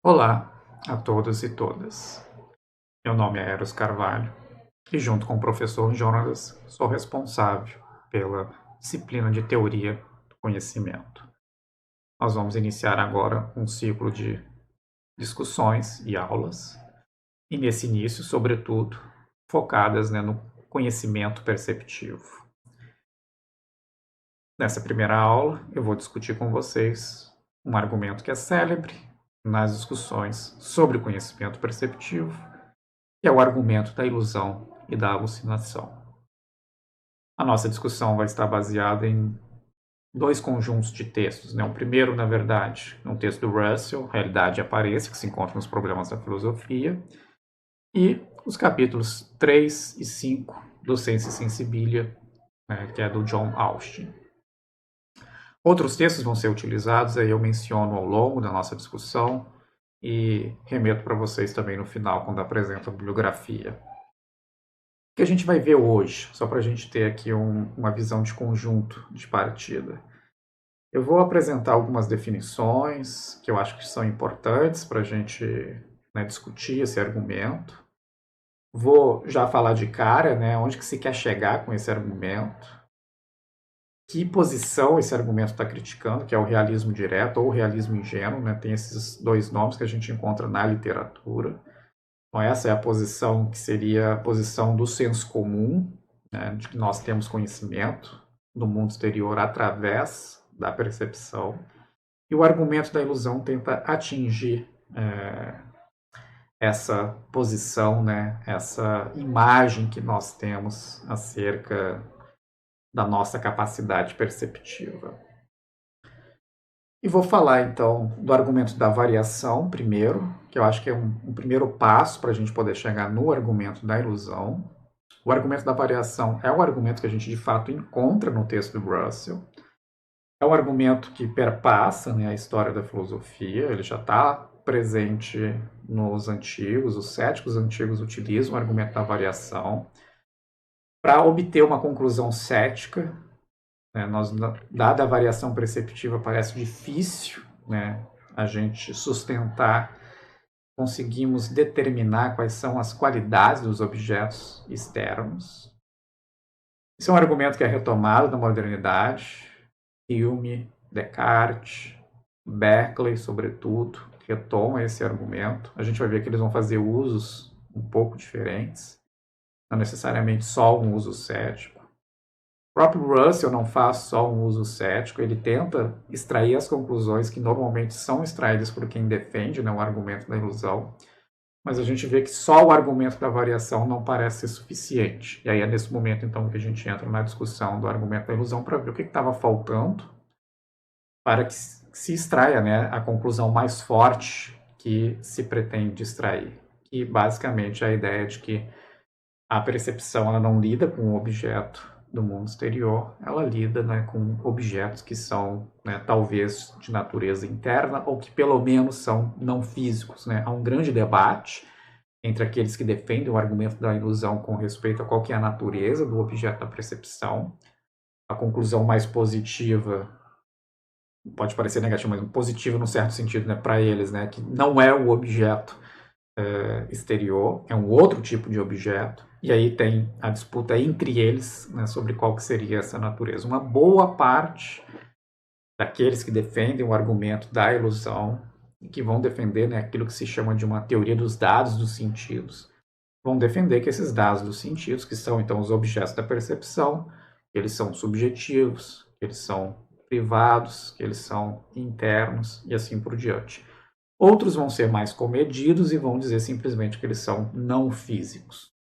Olá a todos e todas. Meu nome é Eros Carvalho e, junto com o professor Jonas, sou responsável pela disciplina de Teoria do Conhecimento. Nós vamos iniciar agora um ciclo de discussões e aulas, e nesse início, sobretudo, focadas no conhecimento perceptivo. Nessa primeira aula, eu vou discutir com vocês um argumento que é célebre nas discussões sobre o conhecimento perceptivo, que é o argumento da ilusão e da alucinação. A nossa discussão vai estar baseada em dois conjuntos de textos. O primeiro, na verdade, é um texto do Russell, Realidade e Aparência, que se encontra nos Problemas da Filosofia, e os capítulos 3 e 5 do Senso e Sensibilia, que é do John Austin. Outros textos vão ser utilizados, aí eu menciono ao longo da nossa discussão e remeto para vocês também no final, quando apresento a bibliografia. O que a gente vai ver hoje, só para a gente ter aqui uma visão de conjunto de partida. Eu vou apresentar algumas definições que eu acho que são importantes para a gente discutir esse argumento. Vou já falar de cara, onde que se quer chegar com esse argumento, que posição esse argumento está criticando, que é o realismo direto ou o realismo ingênuo, tem esses dois nomes que a gente encontra na literatura. Então, essa é a posição que seria a posição do senso comum, de que nós temos conhecimento do mundo exterior através da percepção. E o argumento da ilusão tenta atingir essa posição, essa imagem que nós temos acerca da nossa capacidade perceptiva. E vou falar, então, do argumento da variação primeiro, que eu acho que é um primeiro passo para a gente poder chegar no argumento da ilusão. O argumento da variação é o argumento que a gente, de fato, encontra no texto do Russell. É um argumento que perpassa a história da filosofia, ele já está presente nos antigos, os céticos antigos utilizam o argumento da variação para obter uma conclusão cética. Dada a variação perceptiva, parece difícil a gente sustentar, conseguimos determinar quais são as qualidades dos objetos externos. Esse é um argumento que é retomado na modernidade. Hume, Descartes, Berkeley, sobretudo, retomam esse argumento. A gente vai ver que eles vão fazer usos um pouco diferentes, não necessariamente só um uso cético. O próprio Russell não faz só um uso cético, ele tenta extrair as conclusões que normalmente são extraídas por quem defende o argumento da ilusão, mas a gente vê que só o argumento da variação não parece ser suficiente. E aí é nesse momento, então, que a gente entra na discussão do argumento da ilusão para ver o que estava faltando para que se extraia a conclusão mais forte que se pretende extrair. E, basicamente, a ideia de que a percepção ela não lida com o objeto do mundo exterior, ela lida com objetos que são talvez de natureza interna ou que pelo menos são não físicos. Há um grande debate entre aqueles que defendem o argumento da ilusão com respeito a qual que é a natureza do objeto da percepção. A conclusão mais positiva pode parecer negativa, mas positiva no certo sentido para eles, que não é o objeto exterior, é um outro tipo de objeto. E aí tem a disputa entre eles sobre qual que seria essa natureza. Uma boa parte daqueles que defendem o argumento da ilusão, que vão defender aquilo que se chama de uma teoria dos dados dos sentidos, vão defender que esses dados dos sentidos, que são então os objetos da percepção, eles são subjetivos, eles são privados, que eles são internos e assim por diante. Outros vão ser mais comedidos e vão dizer simplesmente que eles são não físicos,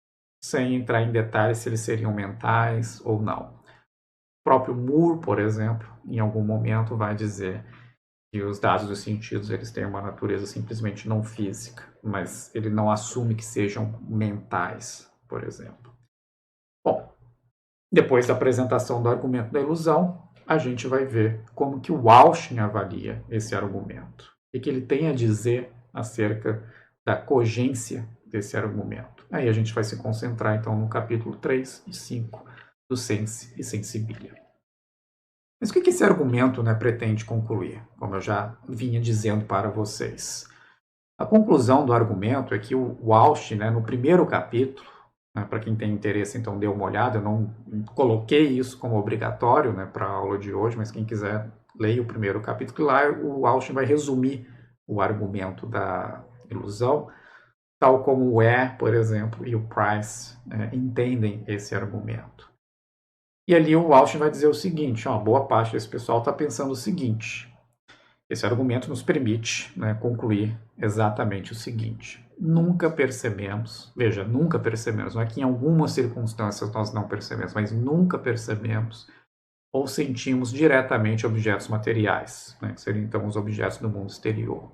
sem entrar em detalhes se eles seriam mentais ou não. O próprio Moore, por exemplo, em algum momento vai dizer que os dados dos sentidos eles têm uma natureza simplesmente não física, mas ele não assume que sejam mentais, por exemplo. Bom, depois da apresentação do argumento da ilusão, a gente vai ver como que o Austin avalia esse argumento. O que ele tem a dizer acerca da cogência desse argumento. Aí a gente vai se concentrar, então, no capítulo 3 e 5 do Sense e Sensibilia. Mas o que esse argumento pretende concluir? Como eu já vinha dizendo para vocês. A conclusão do argumento é que o Walsh, né, no primeiro capítulo, né, para quem tem interesse, então dê uma olhada, eu não coloquei isso como obrigatório, né, para a aula de hoje, mas quem quiser leia o primeiro capítulo, lá o Walsh vai resumir o argumento da ilusão, tal como o Ware, por exemplo, e o Price entendem esse argumento. E ali o Walsh vai dizer o seguinte, ó, boa parte desse pessoal está pensando o seguinte, esse argumento nos permite, né, concluir exatamente o seguinte, nunca percebemos, veja, nunca percebemos, não é que em algumas circunstâncias nós não percebemos, mas nunca percebemos ou sentimos diretamente objetos materiais, né, que seriam então os objetos do mundo exterior,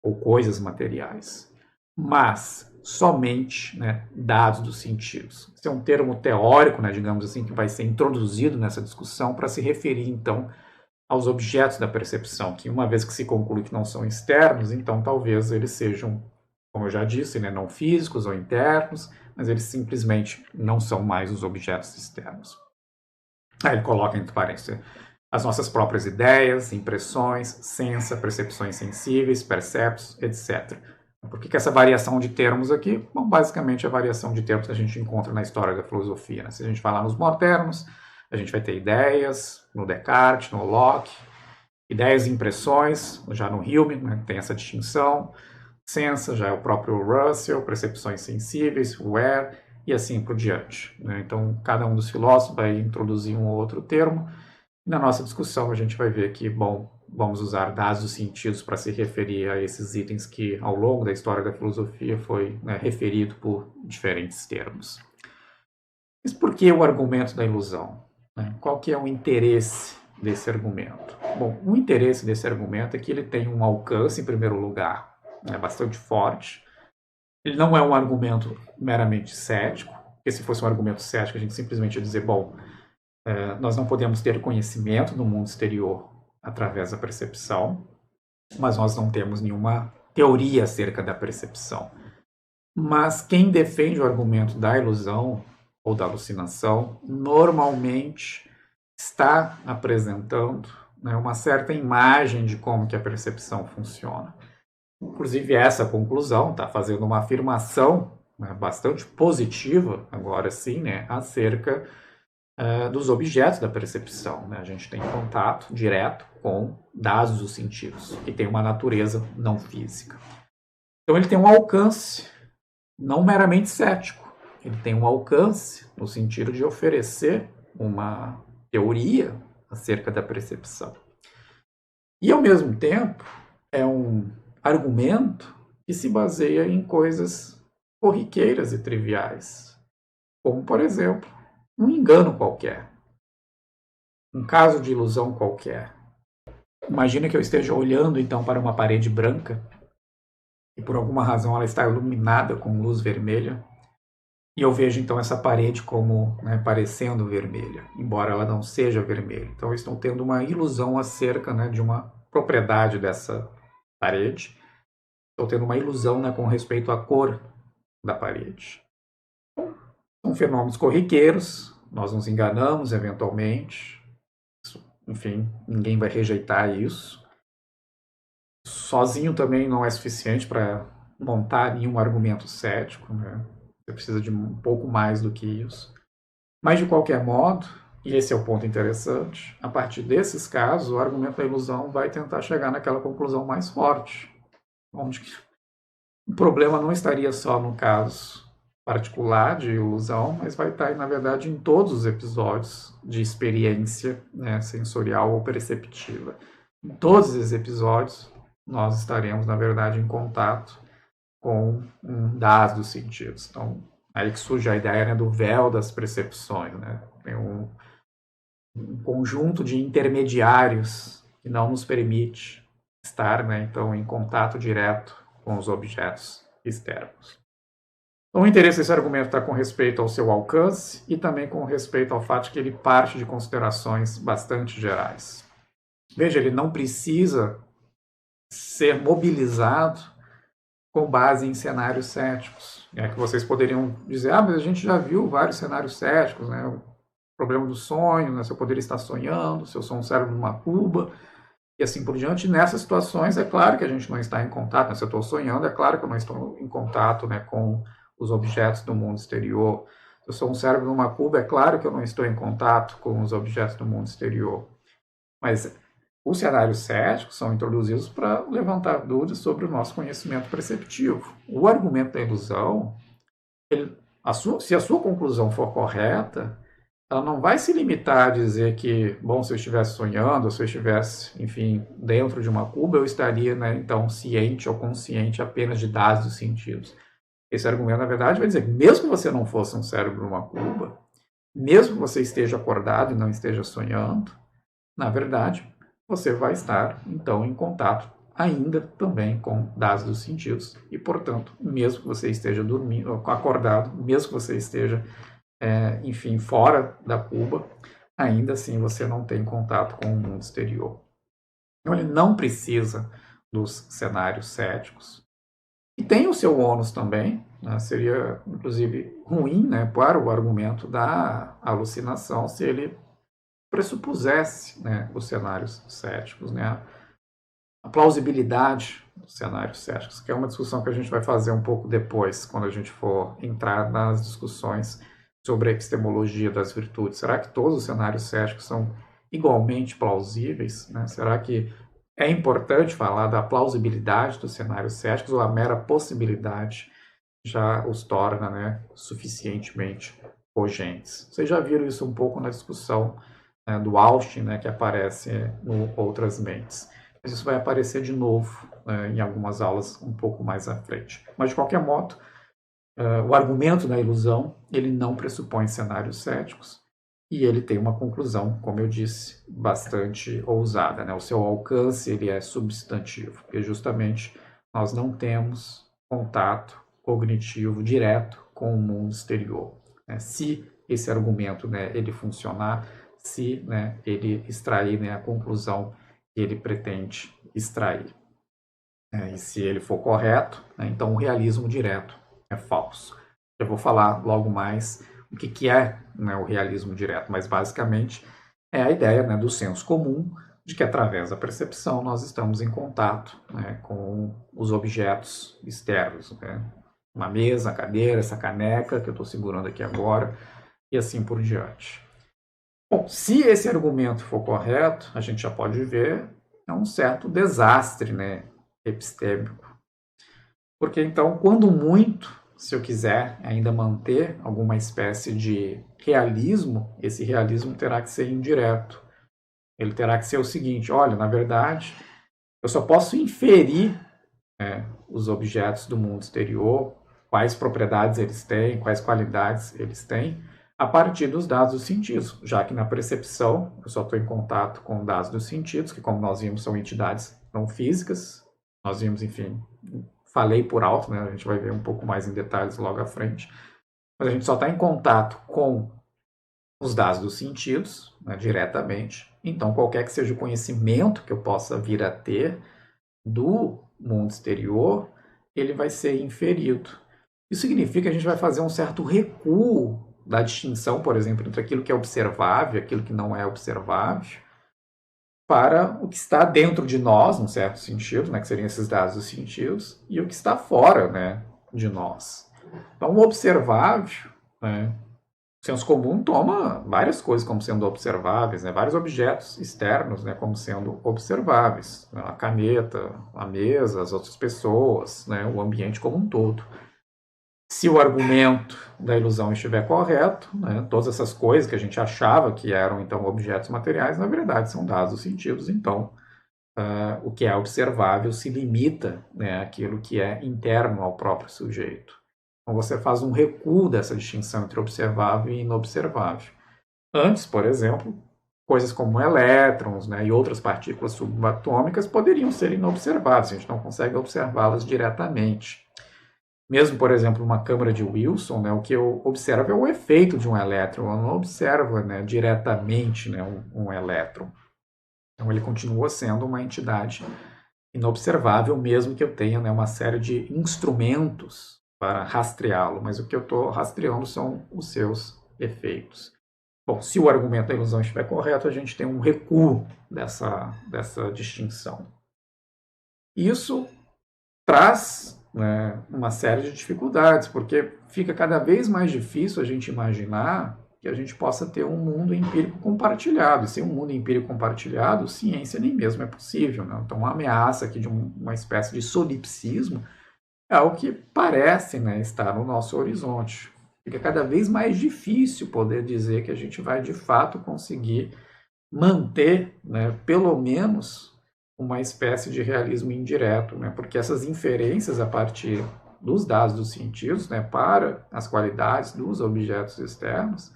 ou coisas materiais, mas somente, né, dados dos sentidos. Esse é um termo teórico, né, digamos assim, que vai ser introduzido nessa discussão para se referir, então, aos objetos da percepção, que uma vez que se conclui que não são externos, então talvez eles sejam, como eu já disse, né, não físicos ou internos, mas eles simplesmente não são mais os objetos externos. Aí ele coloca entre parênteses as nossas próprias ideias, impressões, sensa, percepções sensíveis, perceptos, etc. Por que essa variação de termos aqui? Bom, basicamente a variação de termos que a gente encontra na história da filosofia. Né? Se a gente falar nos modernos, a gente vai ter ideias, no Descartes, no Locke, ideias e impressões, já no Hume, né, tem essa distinção, sensa, já é o próprio Russell, percepções sensíveis, Ware, e assim por diante. Né? Então, cada um dos filósofos vai introduzir um ou outro termo, e na nossa discussão a gente vai ver que, bom, vamos usar dados dos sentidos para se referir a esses itens que, ao longo da história da filosofia, foi, né, referido por diferentes termos. Mas por que o argumento da ilusão? Qual que é o interesse desse argumento? Bom, o interesse desse argumento é que ele tem um alcance, em primeiro lugar, bastante forte. Ele não é um argumento meramente cético, porque se fosse um argumento cético, a gente simplesmente ia dizer, bom, nós não podemos ter conhecimento do mundo exterior através da percepção, mas nós não temos nenhuma teoria acerca da percepção. Mas quem defende o argumento da ilusão ou da alucinação, normalmente está apresentando, né, uma certa imagem de como que a percepção funciona. Inclusive, essa conclusão está fazendo uma afirmação, né, bastante positiva, agora sim, né, acerca dos objetos da percepção. Né? A gente tem contato direto com dados dos sentidos, que tem uma natureza não física. Então, ele tem um alcance não meramente cético. Ele tem um alcance no sentido de oferecer uma teoria acerca da percepção. E, ao mesmo tempo, é um argumento que se baseia em coisas corriqueiras e triviais, como, por exemplo, um engano qualquer, um caso de ilusão qualquer. Imagina que eu esteja olhando, então, para uma parede branca e, por alguma razão, ela está iluminada com luz vermelha. E eu vejo, então, essa parede como, né, parecendo vermelha, embora ela não seja vermelha. Então, eu estou tendo uma ilusão acerca, né, de uma propriedade dessa parede. Estou tendo uma ilusão, né, com respeito à cor da parede. São fenômenos corriqueiros, nós nos enganamos eventualmente. Enfim, ninguém vai rejeitar isso. Sozinho também não é suficiente para montar nenhum argumento cético, né? Você precisa de um pouco mais do que isso. Mas, de qualquer modo, e esse é o ponto interessante, a partir desses casos, o argumento da ilusão vai tentar chegar naquela conclusão mais forte, onde o problema não estaria só no caso particular de ilusão, mas vai estar, na verdade, em todos os episódios de experiência, né, sensorial ou perceptiva. Em todos esses episódios, nós estaremos, na verdade, em contato com dados dos sentidos. Então, aí que surge a ideia, né, do véu das percepções. Né? Tem um conjunto de intermediários que não nos permite estar, né, então, em contato direto com os objetos externos. Então, o interesse desse argumento está com respeito ao seu alcance e também com respeito ao fato de que ele parte de considerações bastante gerais. Veja, ele não precisa ser mobilizado com base em cenários céticos. É que vocês poderiam dizer, mas a gente já viu vários cenários céticos, né? O problema do sonho, né? Se eu poderia estar sonhando, se eu sou um cérebro numa cuba. e assim por diante. Nessas situações, é claro que a gente não está em contato, né? Se eu estou sonhando, é claro que eu não estou em contato, né, com os objetos do mundo exterior. Se eu sou um cérebro numa cuba, é claro que eu não estou em contato com os objetos do mundo exterior. Mas os cenários céticos são introduzidos para levantar dúvidas sobre o nosso conhecimento perceptivo. O argumento da ilusão, se a sua conclusão for correta, ela não vai se limitar a dizer que, bom, se eu estivesse sonhando, ou se eu estivesse, enfim, dentro de uma cuba, eu estaria, né, então, ciente ou consciente apenas de dados dos sentidos. Esse argumento, na verdade, vai dizer que mesmo que você não fosse um cérebro numa cuba, mesmo que você esteja acordado e não esteja sonhando, na verdade, você vai estar, então, em contato ainda também com dados dos sentidos. E, portanto, mesmo que você esteja dormindo, acordado, mesmo que você esteja, enfim, fora da cuba, ainda assim você não tem contato com o mundo exterior. Então, ele não precisa dos cenários céticos. E tem o seu ônus também, né? Seria, inclusive, ruim, né, para o argumento da alucinação se ele pressupusesse, né, os cenários céticos, né, a plausibilidade dos cenários céticos, que é uma discussão que a gente vai fazer um pouco depois, quando a gente for entrar nas discussões sobre a epistemologia das virtudes. Será que todos os cenários céticos são igualmente plausíveis? Né? Será que é importante falar da plausibilidade dos cenários céticos ou a mera possibilidade já os torna, né, suficientemente cogentes? Vocês já viram isso um pouco na discussão, né, do Austin, né, que aparece no Outras Mentes. Mas isso vai aparecer de novo, em algumas aulas um pouco mais à frente. Mas, de qualquer modo, o argumento da ilusão, ele não pressupõe cenários céticos e ele tem uma conclusão, como eu disse, bastante ousada, né? O seu alcance, ele é substantivo, porque justamente nós não temos contato cognitivo direto com o mundo exterior, né? Se esse argumento, né, ele funcionar, se, né, ele extrair, né, a conclusão que ele pretende extrair. E se ele for correto, né, então o realismo direto é falso. Eu vou falar logo mais o que é, né, o realismo direto, mas basicamente é a ideia, né, do senso comum de que através da percepção nós estamos em contato, né, com os objetos externos, né? Uma mesa, a cadeira, essa caneca que eu estou segurando aqui agora e assim por diante. Bom, se esse argumento for correto, a gente já pode ver um certo desastre, né, epistêmico. Porque então, quando muito, se eu quiser ainda manter alguma espécie de realismo, esse realismo terá que ser indireto. Ele terá que ser o seguinte: olha, na verdade, eu só posso inferir, né, os objetos do mundo exterior, quais propriedades eles têm, quais qualidades eles têm, a partir dos dados dos sentidos, já que na percepção eu só estou em contato com dados dos sentidos, que, como nós vimos, são entidades não físicas. Nós vimos, enfim, falei por alto, né? A gente vai ver um pouco mais em detalhes logo à frente. Mas a gente só está em contato com os dados dos sentidos, né, diretamente. Então, qualquer que seja o conhecimento que eu possa vir a ter do mundo exterior, ele vai ser inferido. Isso significa que a gente vai fazer um certo recuo da distinção, por exemplo, entre aquilo que é observável e aquilo que não é observável, para o que está dentro de nós, num certo sentido, né, que seriam esses dados dos sentidos, e o que está fora, né, de nós. Então, o observável, né, o senso comum toma várias coisas como sendo observáveis, né, vários objetos externos, né, como sendo observáveis, né, a caneta, a mesa, as outras pessoas, né, o ambiente como um todo. Se o argumento da ilusão estiver correto, né, todas essas coisas que a gente achava que eram, então, objetos materiais, na verdade, são dados os sentidos. Então, o que é observável se limita, né, àquilo que é interno ao próprio sujeito. Então, você faz um recuo dessa distinção entre observável e inobservável. Antes, por exemplo, coisas como elétrons, né, e outras partículas subatômicas poderiam ser inobserváveis, a gente não consegue observá-las diretamente. Mesmo, por exemplo, uma câmara de Wilson, né, o que eu observo é o efeito de um elétron, eu não observo, né, diretamente, né, um elétron. Então ele continua sendo uma entidade inobservável, mesmo que eu tenha, né, uma série de instrumentos para rastreá-lo, mas o que eu estou rastreando são os seus efeitos. Bom, se o argumento da ilusão estiver correto, a gente tem um recuo dessa distinção. Isso traz, né, uma série de dificuldades, porque fica cada vez mais difícil a gente imaginar que a gente possa ter um mundo empírico compartilhado. E sem um mundo empírico compartilhado, ciência nem mesmo é possível. Né? Então, a ameaça aqui de uma espécie de solipsismo é o que parece, né, estar no nosso horizonte. Fica cada vez mais difícil poder dizer que a gente vai, de fato, conseguir manter, né, pelo menos, uma espécie de realismo indireto, né, porque essas inferências a partir dos dados dos sentidos, né, para as qualidades dos objetos externos,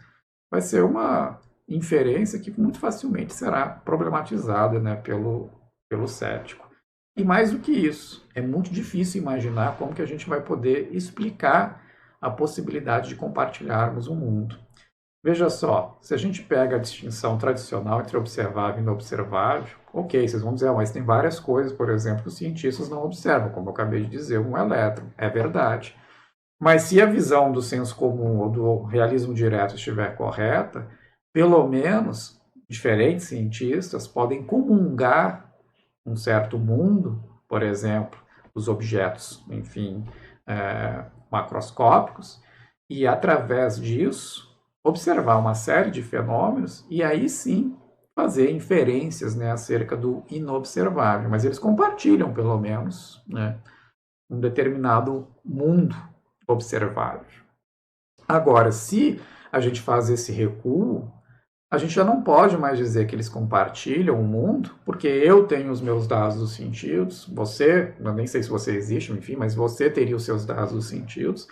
vai ser uma inferência que muito facilmente será problematizada, né, pelo cético. E mais do que isso, é muito difícil imaginar como que a gente vai poder explicar a possibilidade de compartilharmos o mundo. Veja só, se a gente pega a distinção tradicional entre observável e inobservável, ok, vocês vão dizer, mas tem várias coisas, por exemplo, que os cientistas não observam, como eu acabei de dizer, um elétron. É verdade. Mas se a visão do senso comum ou do realismo direto estiver correta, pelo menos diferentes cientistas podem comungar um certo mundo, por exemplo, os objetos, enfim, macroscópicos, e através disso observar uma série de fenômenos e aí sim fazer inferências, né, acerca do inobservável. Mas eles compartilham, pelo menos, né, um determinado mundo observável. Agora, se a gente faz esse recuo, a gente já não pode mais dizer que eles compartilham o mundo, porque eu tenho os meus dados dos sentidos, você, eu nem sei se você existe, enfim, mas você teria os seus dados dos sentidos,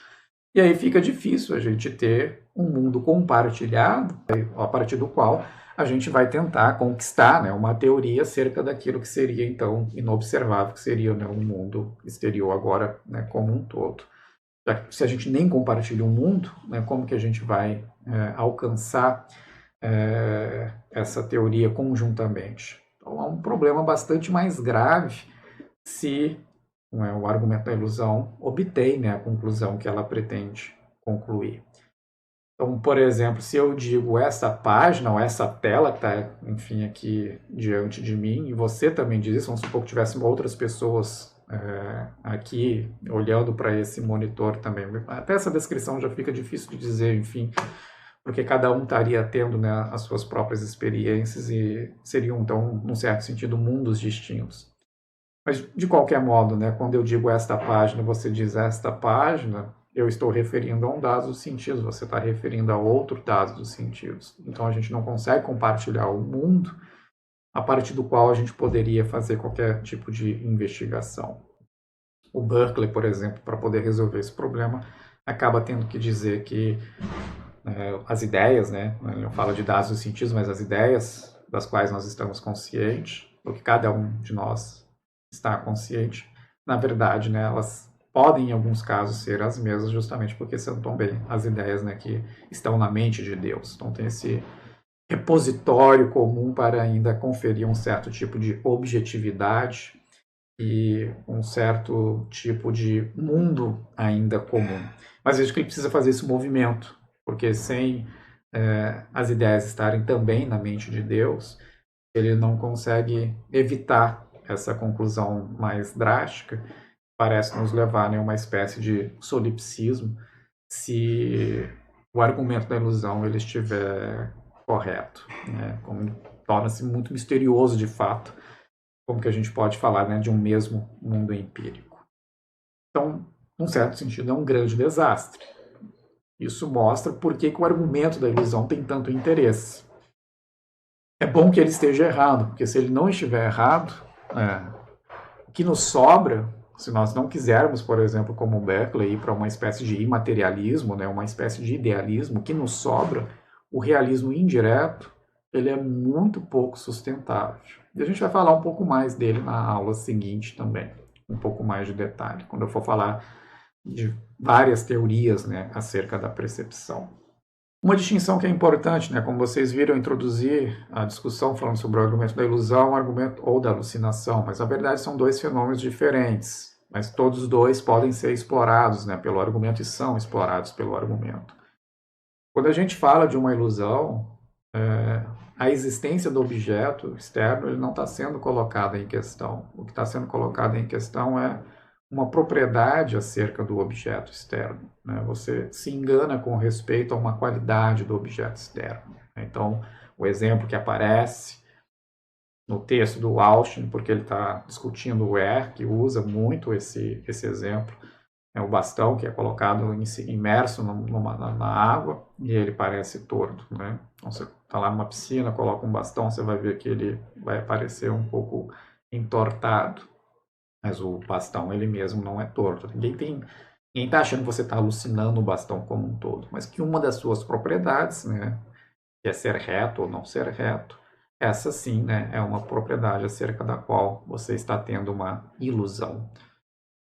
e aí fica difícil a gente ter um mundo compartilhado, a partir do qual a gente vai tentar conquistar, né, uma teoria acerca daquilo que seria, então, inobservável, que seria, né, um mundo exterior agora, né, como um todo. Se a gente nem compartilha o mundo, né, como que a gente vai alcançar essa teoria conjuntamente? Então, há um problema bastante mais grave se o argumento da ilusão obtém, né, a conclusão que ela pretende concluir. Então, por exemplo, se eu digo essa página ou essa tela que está, enfim, aqui diante de mim, e você também diz isso, vamos supor que tivessem outras pessoas aqui olhando para esse monitor também. Até essa descrição já fica difícil de dizer, enfim, porque cada um estaria tendo, né, as suas próprias experiências e seriam, então, num certo sentido, mundos distintos. Mas, de qualquer modo, né, quando eu digo esta página, você diz esta página, eu estou referindo a um dado dos sentidos, você está referindo a outro dado dos sentidos. Então, a gente não consegue compartilhar o mundo a partir do qual a gente poderia fazer qualquer tipo de investigação. O Berkeley, por exemplo, para poder resolver esse problema, acaba tendo que dizer que as ideias, né, ele não fala de dados dos sentidos, mas as ideias das quais nós estamos conscientes, ou que cada um de nós está consciente, na verdade, né, elas podem, em alguns casos, ser as mesmas, justamente porque são também as ideias, né, que estão na mente de Deus. Então, tem esse repositório comum para ainda conferir um certo tipo de objetividade e um certo tipo de mundo ainda comum. Mas vejo que ele precisa fazer esse movimento, porque sem as ideias estarem também na mente de Deus, ele não consegue evitar essa conclusão mais drástica, parece nos levar a uma espécie de solipsismo, se o argumento da ilusão ele estiver correto, né? Como torna-se muito misterioso de fato, como que a gente pode falar, né, de um mesmo mundo empírico. Então, num certo sentido, é um grande desastre. Isso mostra por que o argumento da ilusão tem tanto interesse. É bom que ele esteja errado, porque se ele não estiver errado, o que nos sobra, se nós não quisermos, por exemplo, como o Berkeley, ir para uma espécie de imaterialismo, né, uma espécie de idealismo, o que nos sobra, o realismo indireto, ele é muito pouco sustentável. E a gente vai falar um pouco mais dele na aula seguinte também, um pouco mais de detalhe, quando eu for falar de várias teorias, né, acerca da percepção. Uma distinção que é importante, né, como vocês viram, introduzir a discussão falando sobre o argumento da ilusão, argumento ou da alucinação, mas na verdade são dois fenômenos diferentes, mas todos os dois podem ser explorados, né, pelo argumento e são explorados pelo argumento. Quando a gente fala de uma ilusão, a existência do objeto externo ele não está sendo colocada em questão. O que está sendo colocado em questão é uma propriedade acerca do objeto externo. Né? Você se engana com respeito a uma qualidade do objeto externo. Então, o exemplo que aparece no texto do Austin, porque ele está discutindo o que usa muito esse exemplo, é o bastão que é colocado imerso na água e ele parece torto, né? Então você está lá numa piscina, coloca um bastão, você vai ver que ele vai parecer um pouco entortado, mas o bastão ele mesmo não é torto. Ninguém está achando que você está alucinando o bastão como um todo, mas que uma das suas propriedades, né, que é ser reto ou não ser reto, essa sim, né, é uma propriedade acerca da qual você está tendo uma ilusão.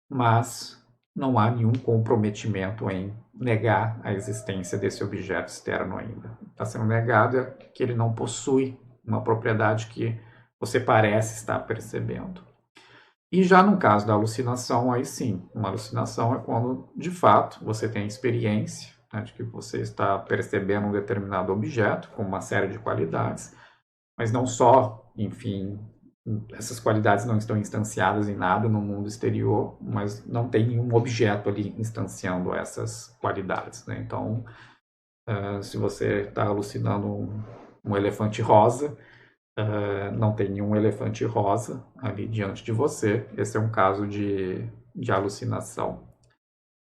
Mas não há nenhum comprometimento em negar a existência desse objeto externo ainda. Está sendo negado que ele não possui uma propriedade que você parece estar percebendo. E já no caso da alucinação, aí sim, uma alucinação é quando, de fato, você tem experiência, né, de que você está percebendo um determinado objeto com uma série de qualidades, mas não só, enfim, essas qualidades não estão instanciadas em nada no mundo exterior, mas não tem nenhum objeto ali instanciando essas qualidades, né? Então, se você está alucinando um elefante rosa, não tem nenhum elefante rosa ali diante de você. Esse é um caso de alucinação.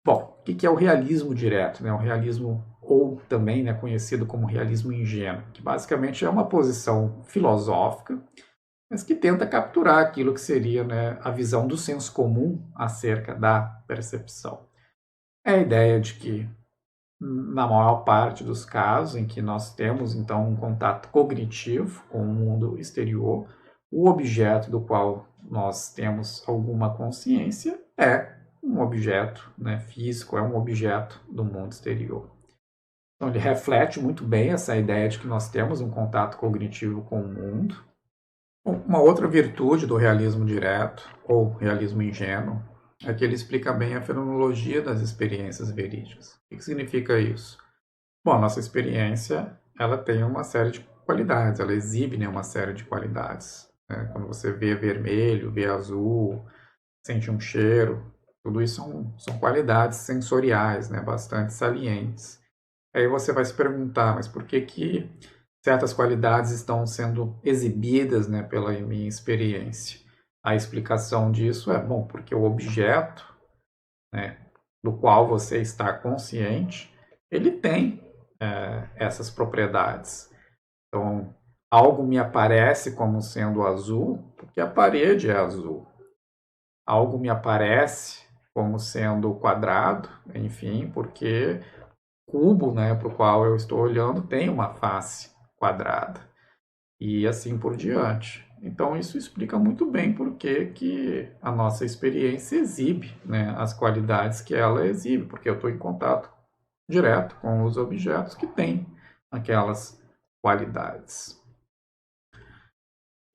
Bom, o que é o realismo direto? Né? O realismo, ou também né, conhecido como realismo ingênuo, que basicamente é uma posição filosófica, mas que tenta capturar aquilo que seria né, a visão do senso comum acerca da percepção. É a ideia de que, na maior parte dos casos em que nós temos, então, um contato cognitivo com o mundo exterior, o objeto do qual nós temos alguma consciência é um objeto né, físico, é um objeto do mundo exterior. Então, ele reflete muito bem essa ideia de que nós temos um contato cognitivo com o mundo. Uma outra virtude do realismo direto, ou realismo ingênuo, é que ele explica bem a fenomenologia das experiências verídicas. O que significa isso? Bom, a nossa experiência ela tem uma série de qualidades, ela exibe né, uma série de qualidades. Né? Quando você vê vermelho, vê azul, sente um cheiro, tudo isso são qualidades sensoriais, né, bastante salientes. Aí você vai se perguntar, mas por que certas qualidades estão sendo exibidas né, pela minha experiência? A explicação disso é, bom, porque o objeto né, do qual você está consciente, ele tem essas propriedades. Então, algo me aparece como sendo azul, porque a parede é azul. Algo me aparece como sendo quadrado, enfim, porque cubo, né, para o qual eu estou olhando, tem uma face quadrada. E assim por diante. Então, isso explica muito bem por que a nossa experiência exibe né, as qualidades que ela exibe, porque eu estou em contato direto com os objetos que têm aquelas qualidades.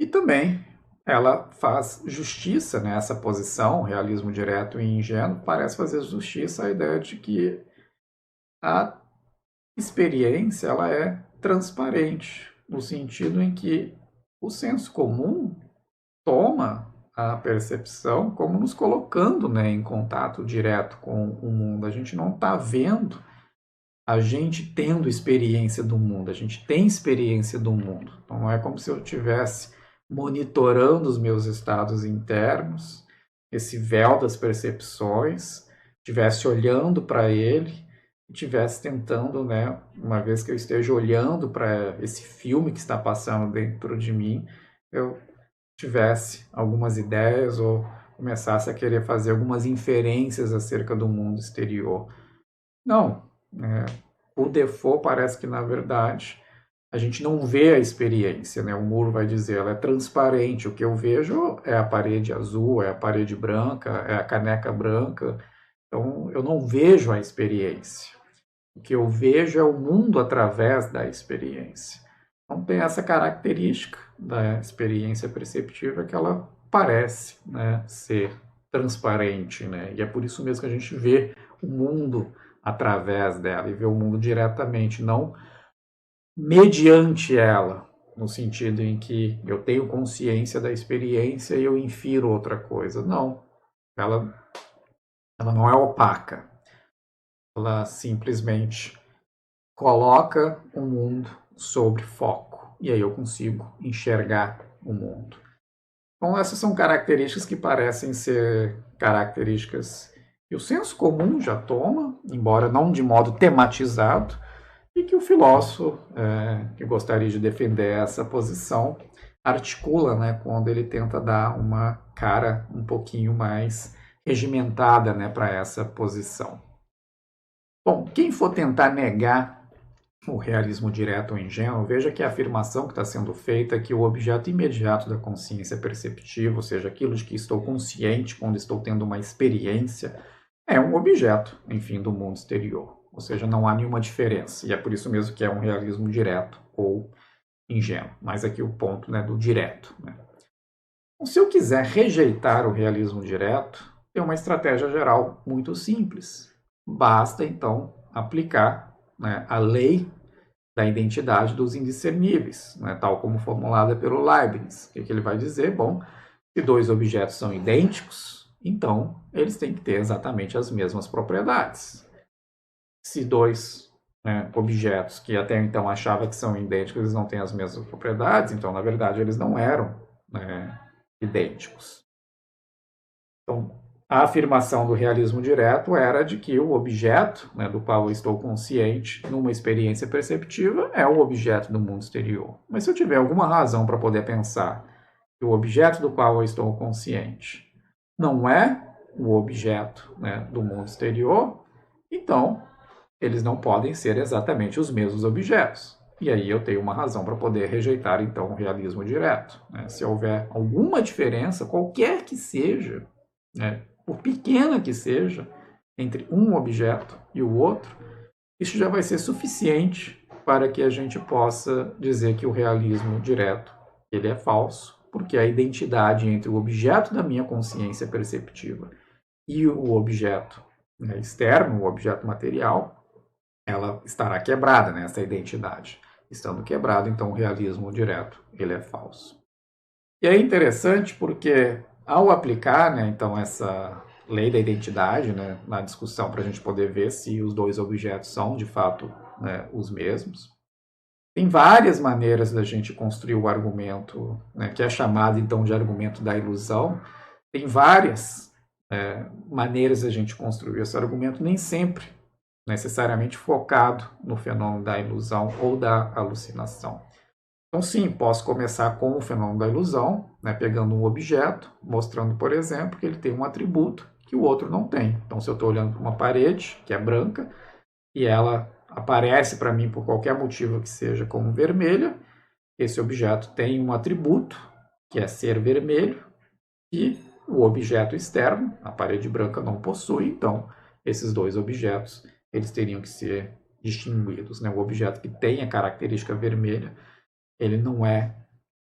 E também ela faz justiça nessa posição, realismo direto e ingênuo, parece fazer justiça à ideia de que a experiência ela é transparente, no sentido em que o senso comum toma a percepção como nos colocando né, em contato direto com o mundo. A gente não está vendo a gente tendo experiência do mundo, a gente tem experiência do mundo. Então não é como se eu estivesse monitorando os meus estados internos, esse véu das percepções, estivesse olhando para ele, estivesse tentando, né, uma vez que eu esteja olhando para esse filme que está passando dentro de mim, eu tivesse algumas ideias ou começasse a querer fazer algumas inferências acerca do mundo exterior. Não, o default parece que, na verdade, a gente não vê a experiência, né? O muro vai dizer, ela é transparente. O que eu vejo é a parede azul, é a parede branca, é a caneca branca. Então, eu não vejo a experiência. O que eu vejo é o mundo através da experiência. Então, tem essa característica da experiência perceptiva que ela parece né, ser transparente, né? E é por isso mesmo que a gente vê o mundo através dela e vê o mundo diretamente, não mediante ela, no sentido em que eu tenho consciência da experiência e eu infiro outra coisa. Não, ela, ela não é opaca. Ela simplesmente coloca o mundo sobre foco. E aí eu consigo enxergar o mundo. Então, essas são características que parecem ser características que o senso comum já toma, embora não de modo tematizado, e que o filósofo, que gostaria de defender essa posição, articula, né, quando ele tenta dar uma cara um pouquinho mais regimentada, né, para essa posição. Bom, quem for tentar negar o realismo direto ou ingênuo, veja que a afirmação que está sendo feita é que o objeto imediato da consciência perceptiva, ou seja, aquilo de que estou consciente quando estou tendo uma experiência, é um objeto, enfim, do mundo exterior. Ou seja, não há nenhuma diferença. E é por isso mesmo que é um realismo direto ou ingênuo. Mas aqui o ponto, né, do direto. Né? Então, se eu quiser rejeitar o realismo direto, tem uma estratégia geral muito simples. Basta, então, aplicar, né, a lei da identidade dos indiscerníveis, né, tal como formulada pelo Leibniz. O que ele vai dizer? Bom, se dois objetos são idênticos, então eles têm que ter exatamente as mesmas propriedades. Se dois, né, objetos que até então achava que são idênticos, eles não têm as mesmas propriedades, então na verdade eles não eram, né, idênticos. Então, a afirmação do realismo direto era de que o objeto, né, do qual eu estou consciente numa experiência perceptiva é o objeto do mundo exterior. Mas se eu tiver alguma razão para poder pensar que o objeto do qual eu estou consciente não é o objeto, né, do mundo exterior, então eles não podem ser exatamente os mesmos objetos. E aí eu tenho uma razão para poder rejeitar então o realismo direto. Né? Se houver alguma diferença, qualquer que seja, né, por pequena que seja, entre um objeto e o outro, isso já vai ser suficiente para que a gente possa dizer que o realismo direto ele é falso, porque a identidade entre o objeto da minha consciência perceptiva e o objeto, né, externo, o objeto material, ela estará quebrada, né, essa identidade. Estando quebrada, então o realismo direto ele é falso. E é interessante porque ao aplicar, né, então essa lei da identidade, né, na discussão para a gente poder ver se os dois objetos são de fato, né, os mesmos, tem várias maneiras da gente construir o argumento, né, que é chamado então de argumento da ilusão. Tem várias maneiras da gente construir esse argumento, nem sempre necessariamente focado no fenômeno da ilusão ou da alucinação. Então, sim, posso começar com o fenômeno da ilusão, né, pegando um objeto, mostrando, por exemplo, que ele tem um atributo que o outro não tem. Então, se eu estou olhando para uma parede, que é branca, e ela aparece para mim por qualquer motivo que seja como vermelha, esse objeto tem um atributo, que é ser vermelho, e o objeto externo, a parede branca, não possui. Então, esses dois objetos eles teriam que ser distinguidos. Né? O objeto que tem a característica vermelha ele não é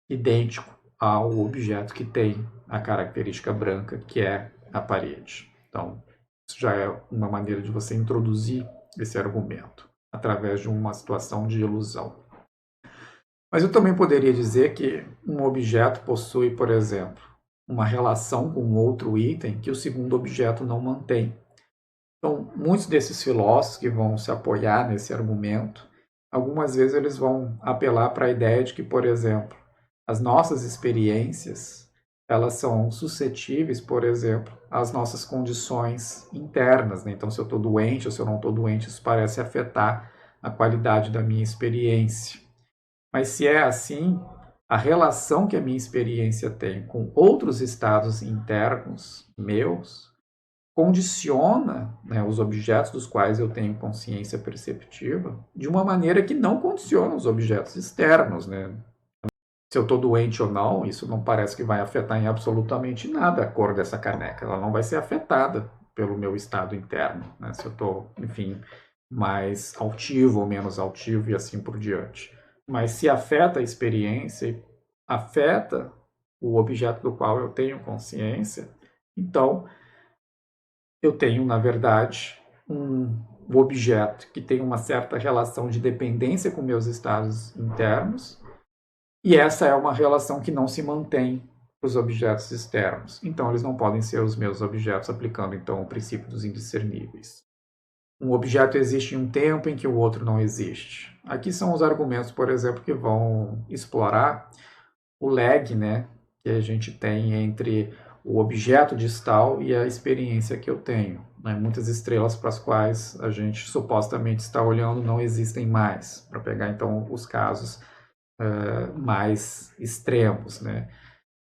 idêntico ao objeto que tem a característica branca, que é a parede. Então, isso já é uma maneira de você introduzir esse argumento, através de uma situação de ilusão. Mas eu também poderia dizer que um objeto possui, por exemplo, uma relação com outro item que o segundo objeto não mantém. Então, muitos desses filósofos que vão se apoiar nesse argumento, algumas vezes eles vão apelar para a ideia de que, por exemplo, as nossas experiências, elas são suscetíveis, por exemplo, às nossas condições internas. Né? Então, se eu estou doente ou se eu não estou doente, isso parece afetar a qualidade da minha experiência. Mas se é assim, a relação que a minha experiência tem com outros estados internos meus condiciona, né, os objetos dos quais eu tenho consciência perceptiva de uma maneira que não condiciona os objetos externos. Né? Se eu estou doente ou não, isso não parece que vai afetar em absolutamente nada a cor dessa caneca. Ela não vai ser afetada pelo meu estado interno. Né? Se eu estou, enfim, mais altivo ou menos altivo e assim por diante. Mas se afeta a experiência, afeta o objeto do qual eu tenho consciência, então eu tenho, na verdade, o objeto que tem uma certa relação de dependência com meus estados internos, e essa é uma relação que não se mantém para os objetos externos. Então, eles não podem ser os meus objetos, aplicando, então, o princípio dos indiscerníveis. Um objeto existe em um tempo em que o outro não existe. Aqui são os argumentos, por exemplo, que vão explorar o lag, né, que a gente tem entre o objeto distal e a experiência que eu tenho. Né? Muitas estrelas para as quais a gente supostamente está olhando não existem mais, para pegar então os casos mais extremos. Né?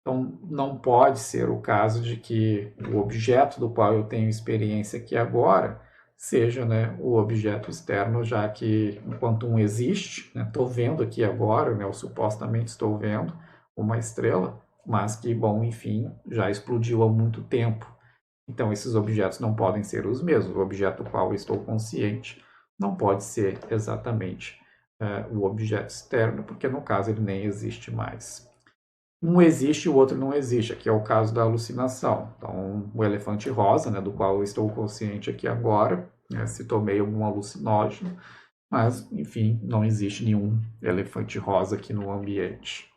Então, não pode ser o caso de que o objeto do qual eu tenho experiência aqui agora seja, né, o objeto externo, já que enquanto um existe, estou vendo aqui agora, né, eu supostamente estou vendo uma estrela, mas que, bom, enfim, já explodiu há muito tempo. Então, esses objetos não podem ser os mesmos. O objeto do qual eu estou consciente não pode ser exatamente o objeto externo, porque no caso ele nem existe mais. Um existe e o outro não existe. Aqui é o caso da alucinação. Então, o elefante rosa, né, do qual eu estou consciente aqui agora, né, se tomei algum alucinógeno, mas, enfim, não existe nenhum elefante rosa aqui no ambiente.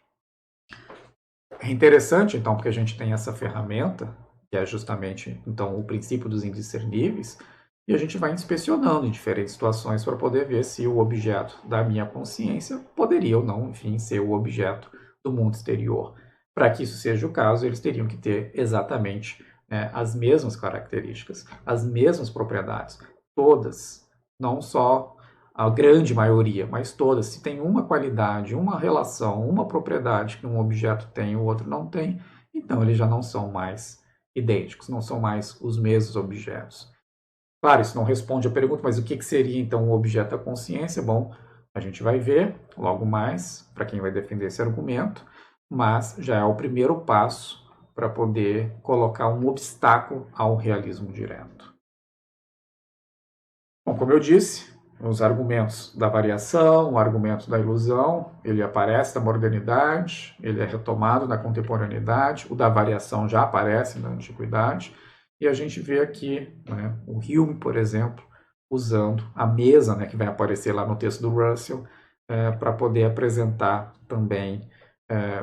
É interessante, então, porque a gente tem essa ferramenta, que é justamente, então, o princípio dos indiscerníveis, e a gente vai inspecionando em diferentes situações para poder ver se o objeto da minha consciência poderia ou não, enfim, ser o objeto do mundo exterior. Para que isso seja o caso, eles teriam que ter exatamente as mesmas características, as mesmas propriedades, todas, não só a grande maioria, mas todas. Se tem uma qualidade, uma relação, uma propriedade que um objeto tem e o outro não tem, então eles já não são mais idênticos, não são mais os mesmos objetos. Claro, isso não responde a pergunta, mas o que seria então o objeto da consciência? Bom, a gente vai ver logo mais, para quem vai defender esse argumento, mas já é o primeiro passo para poder colocar um obstáculo ao realismo direto. Bom, como eu disse, os argumentos da variação, o argumento da ilusão, ele aparece na modernidade, ele é retomado na contemporaneidade, o da variação já aparece na antiguidade, e a gente vê aqui, né, o Hume, por exemplo, usando a mesa, né, que vai aparecer lá no texto do Russell, para poder apresentar também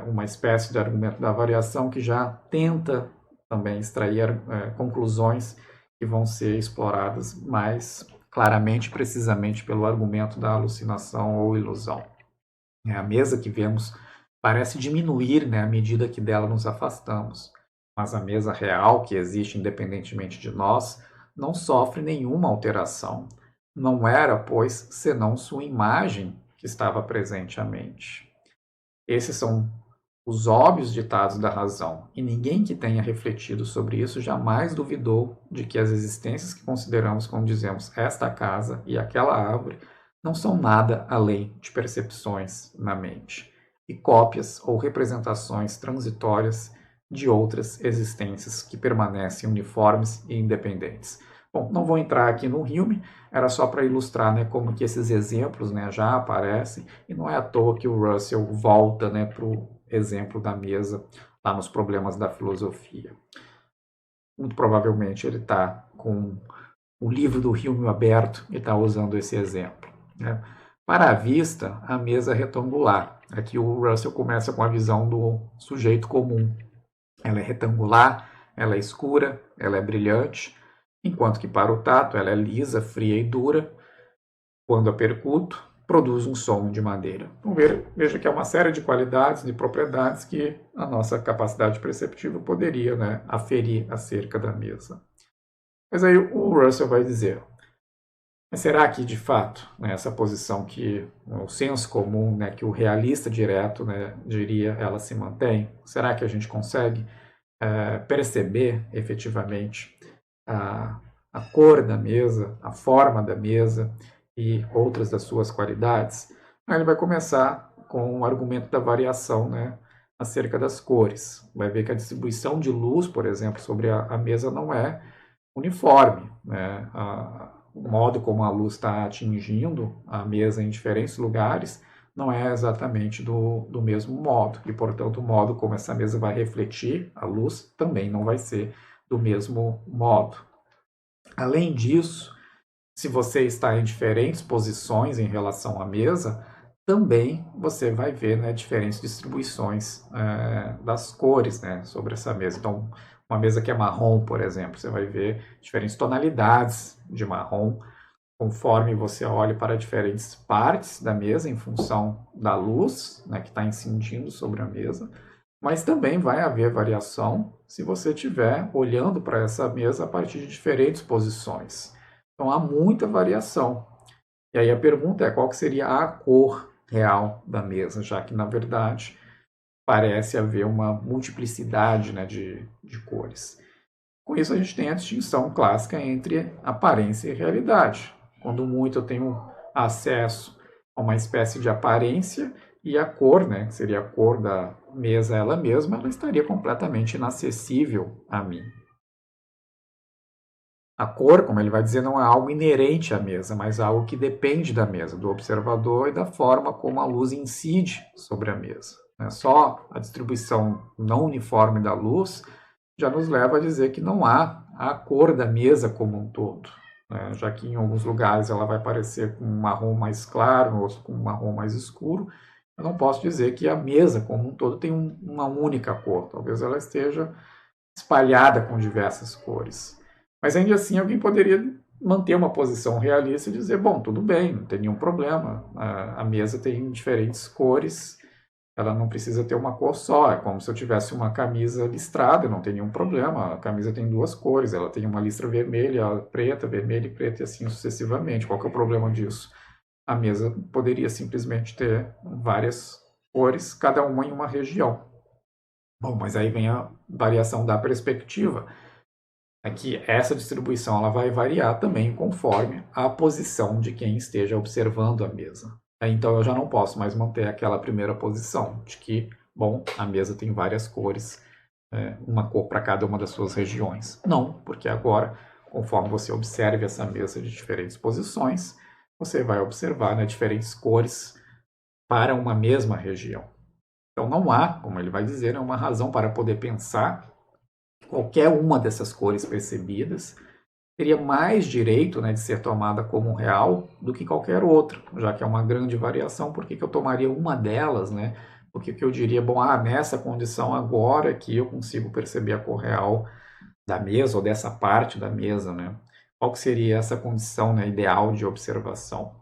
uma espécie de argumento da variação que já tenta também extrair conclusões que vão ser exploradas mais claramente, precisamente pelo argumento da alucinação ou ilusão. A mesa que vemos parece diminuir, né, à medida que dela nos afastamos, mas a mesa real, que existe independentemente de nós, não sofre nenhuma alteração. Não era, pois, senão sua imagem que estava presente à mente. Esses são os óbvios ditados da razão, e ninguém que tenha refletido sobre isso jamais duvidou de que as existências que consideramos, como dizemos, esta casa e aquela árvore, não são nada além de percepções na mente, e cópias ou representações transitórias de outras existências que permanecem uniformes e independentes. Bom, não vou entrar aqui no Hume, era só para ilustrar, né, como que esses exemplos, né, já aparecem, e não é à toa que o Russell volta, né, para o exemplo da mesa lá nos problemas da filosofia. Muito provavelmente ele está com o livro do Hume aberto e está usando esse exemplo. Né? Para a vista, a mesa é retangular. Aqui o Russell começa com a visão do sujeito comum. Ela é retangular, ela é escura, ela é brilhante, enquanto que para o tato ela é lisa, fria e dura. Quando a percuto, produz um som de madeira. Então, veja que há uma série de qualidades, de propriedades que a nossa capacidade perceptiva poderia, né, aferir acerca da mesa. Mas aí o Russell vai dizer, mas será que, de fato, né, essa posição que o senso comum, né, que o realista direto, né, diria, ela se mantém? Será que a gente consegue perceber efetivamente a cor da mesa, a forma da mesa e outras das suas qualidades? Aí ele vai começar com o argumento da variação, né, acerca das cores. Vai ver que a distribuição de luz, por exemplo, sobre a mesa não é uniforme, né? O modo como a luz está atingindo a mesa em diferentes lugares não é exatamente do mesmo modo, e, portanto, o modo como essa mesa vai refletir a luz também não vai ser do mesmo modo. Além disso, se você está em diferentes posições em relação à mesa, também você vai ver, né, diferentes distribuições das cores, né, sobre essa mesa. Então, uma mesa que é marrom, por exemplo, você vai ver diferentes tonalidades de marrom, conforme você olha para diferentes partes da mesa, em função da luz, né, que está incidindo sobre a mesa. Mas também vai haver variação se você estiver olhando para essa mesa a partir de diferentes posições. Então há muita variação. E aí a pergunta é qual que seria a cor real da mesa, já que na verdade parece haver uma multiplicidade, né, de cores. Com isso a gente tem a distinção clássica entre aparência e realidade. Quando muito eu tenho acesso a uma espécie de aparência e a cor, né, que seria a cor da mesa ela mesma, ela estaria completamente inacessível a mim. A cor, como ele vai dizer, não é algo inerente à mesa, mas algo que depende da mesa, do observador e da forma como a luz incide sobre a mesa. Só a distribuição não uniforme da luz já nos leva a dizer que não há a cor da mesa como um todo, já que em alguns lugares ela vai parecer com um marrom mais claro, em outros com um marrom mais escuro. Eu não posso dizer que a mesa como um todo tem uma única cor, talvez ela esteja espalhada com diversas cores. Mas ainda assim alguém poderia manter uma posição realista e dizer, bom, tudo bem, não tem nenhum problema, a mesa tem diferentes cores, ela não precisa ter uma cor só, é como se eu tivesse uma camisa listrada, não tem nenhum problema, a camisa tem duas cores, ela tem uma listra vermelha, vermelha e preta e assim sucessivamente, qual que é o problema disso? A mesa poderia simplesmente ter várias cores, cada uma em uma região. Bom, mas aí vem a variação da perspectiva. É que essa distribuição ela vai variar também conforme a posição de quem esteja observando a mesa. Então eu já não posso mais manter aquela primeira posição de que, bom, a mesa tem várias cores, uma cor para cada uma das suas regiões. Não, porque agora, conforme você observe essa mesa de diferentes posições, você vai observar, né, diferentes cores para uma mesma região. Então não há, como ele vai dizer, uma razão para poder pensar qualquer uma dessas cores percebidas teria mais direito, né, de ser tomada como real do que qualquer outra, já que é uma grande variação. Por que eu tomaria uma delas, né? Porque eu diria, bom, nessa condição agora que eu consigo perceber a cor real da mesa ou dessa parte da mesa, né? Qual que seria essa condição, né, ideal de observação?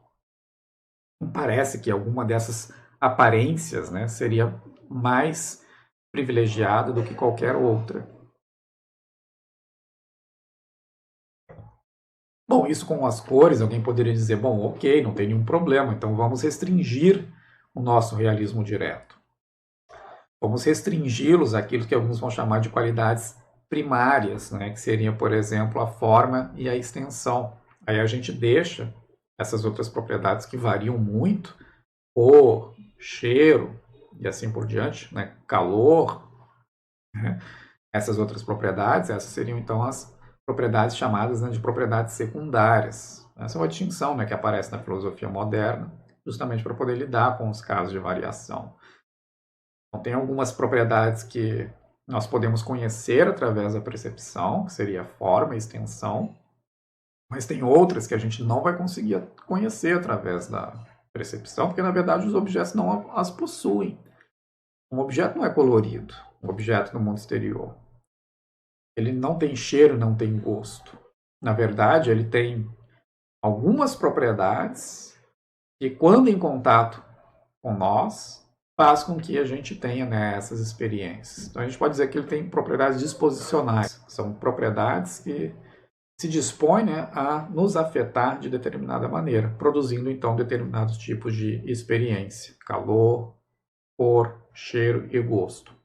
Não parece que alguma dessas aparências, né, seria mais privilegiada do que qualquer outra. Bom, isso com as cores, alguém poderia dizer, bom, ok, não tem nenhum problema, então vamos restringir o nosso realismo direto. Vamos restringi-los àquilo que alguns vão chamar de qualidades primárias, né, que seriam, por exemplo, a forma e a extensão. Aí a gente deixa essas outras propriedades que variam muito, cor, cheiro e assim por diante, né, calor, né, essas outras propriedades, essas seriam então as propriedades chamadas, né, de propriedades secundárias. Essa é uma distinção, né, que aparece na filosofia moderna, justamente para poder lidar com os casos de variação. Então, tem algumas propriedades que nós podemos conhecer através da percepção, que seria a forma e extensão, mas tem outras que a gente não vai conseguir conhecer através da percepção, porque na verdade os objetos não as possuem. Um objeto não é colorido, um objeto no mundo exterior. Ele não tem cheiro, não tem gosto. Na verdade, ele tem algumas propriedades que, quando em contato com nós, faz com que a gente tenha, né, essas experiências. Então, a gente pode dizer que ele tem propriedades disposicionais. São propriedades que se dispõem, né, a nos afetar de determinada maneira, produzindo, então, determinados tipos de experiência. Calor, cor, cheiro e gosto.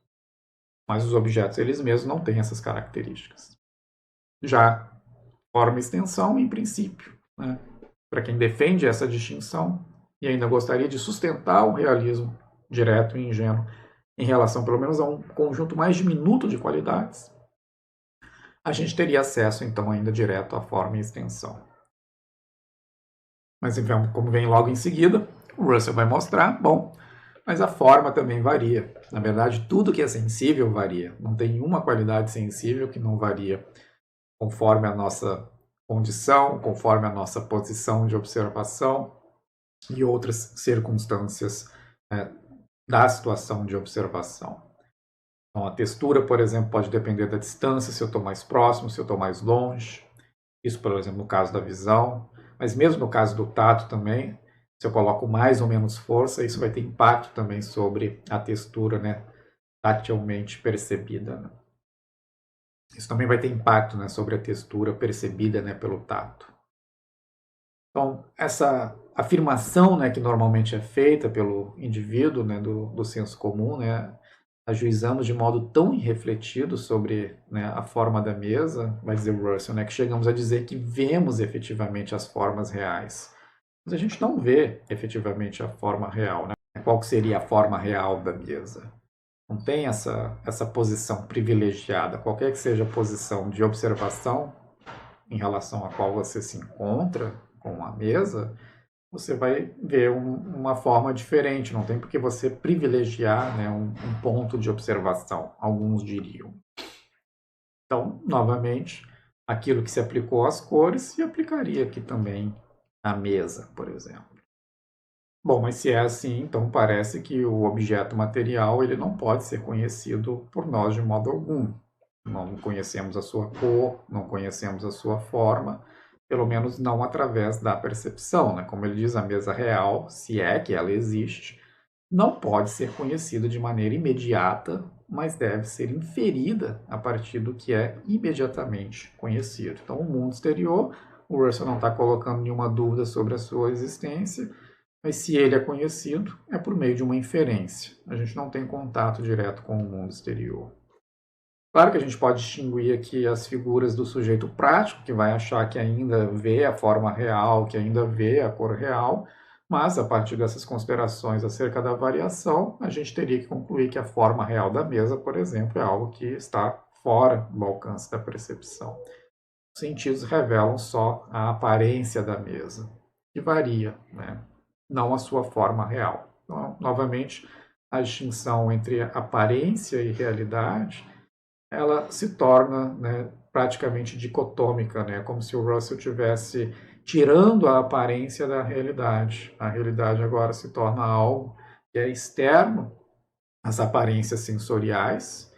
Mas os objetos, eles mesmos, não têm essas características. Já forma e extensão, em princípio, né? Para quem defende essa distinção e ainda gostaria de sustentar o realismo direto e ingênuo em relação, pelo menos, a um conjunto mais diminuto de qualidades, a gente teria acesso, então, ainda direto à forma e extensão. Mas, então, como vem logo em seguida, o Russell vai mostrar, bom, mas a forma também varia. Na verdade, tudo que é sensível varia. Não tem uma qualidade sensível que não varia conforme a nossa condição, conforme a nossa posição de observação e outras circunstâncias da situação de observação. Então, a textura, por exemplo, pode depender da distância, se eu estou mais próximo, se eu estou mais longe. Isso, por exemplo, no caso da visão. Mas mesmo no caso do tato também, se eu coloco mais ou menos força, isso vai ter impacto também sobre a textura, né, tatilmente percebida. Né? Isso também vai ter impacto, né, sobre a textura percebida, né, pelo tato. Então, essa afirmação, né, que normalmente é feita pelo indivíduo, né, do senso comum, né, ajuizamos de modo tão irrefletido sobre, né, a forma da mesa, vai dizer Russell, né, que chegamos a dizer que vemos efetivamente as formas reais. Mas a gente não vê efetivamente a forma real. Né? Qual seria a forma real da mesa? Não tem essa posição privilegiada, qualquer que seja a posição de observação em relação a qual você se encontra com a mesa, você vai ver uma forma diferente, não tem por que você privilegiar, né, um ponto de observação, alguns diriam. Então, novamente, aquilo que se aplicou às cores se aplicaria aqui também à mesa, por exemplo. Bom, mas se é assim, então parece que o objeto material ele não pode ser conhecido por nós de modo algum. Não conhecemos a sua cor, não conhecemos a sua forma, pelo menos não através da percepção. Né? Como ele diz, a mesa real, se é que ela existe, não pode ser conhecida de maneira imediata, mas deve ser inferida a partir do que é imediatamente conhecido. Então, o mundo exterior, o Russell não está colocando nenhuma dúvida sobre a sua existência, mas se ele é conhecido, é por meio de uma inferência. A gente não tem contato direto com o mundo exterior. Claro que a gente pode distinguir aqui as figuras do sujeito prático, que vai achar que ainda vê a forma real, que ainda vê a cor real, mas a partir dessas considerações acerca da variação, a gente teria que concluir que a forma real da mesa, por exemplo, é algo que está fora do alcance da percepção. Os sentidos revelam só a aparência da mesa, que varia, né? Não a sua forma real. Então, novamente, a distinção entre aparência e realidade, ela se torna, né, praticamente dicotômica, né? Como se o Russell tivesse tirando a aparência da realidade. A realidade agora se torna algo que é externo às aparências sensoriais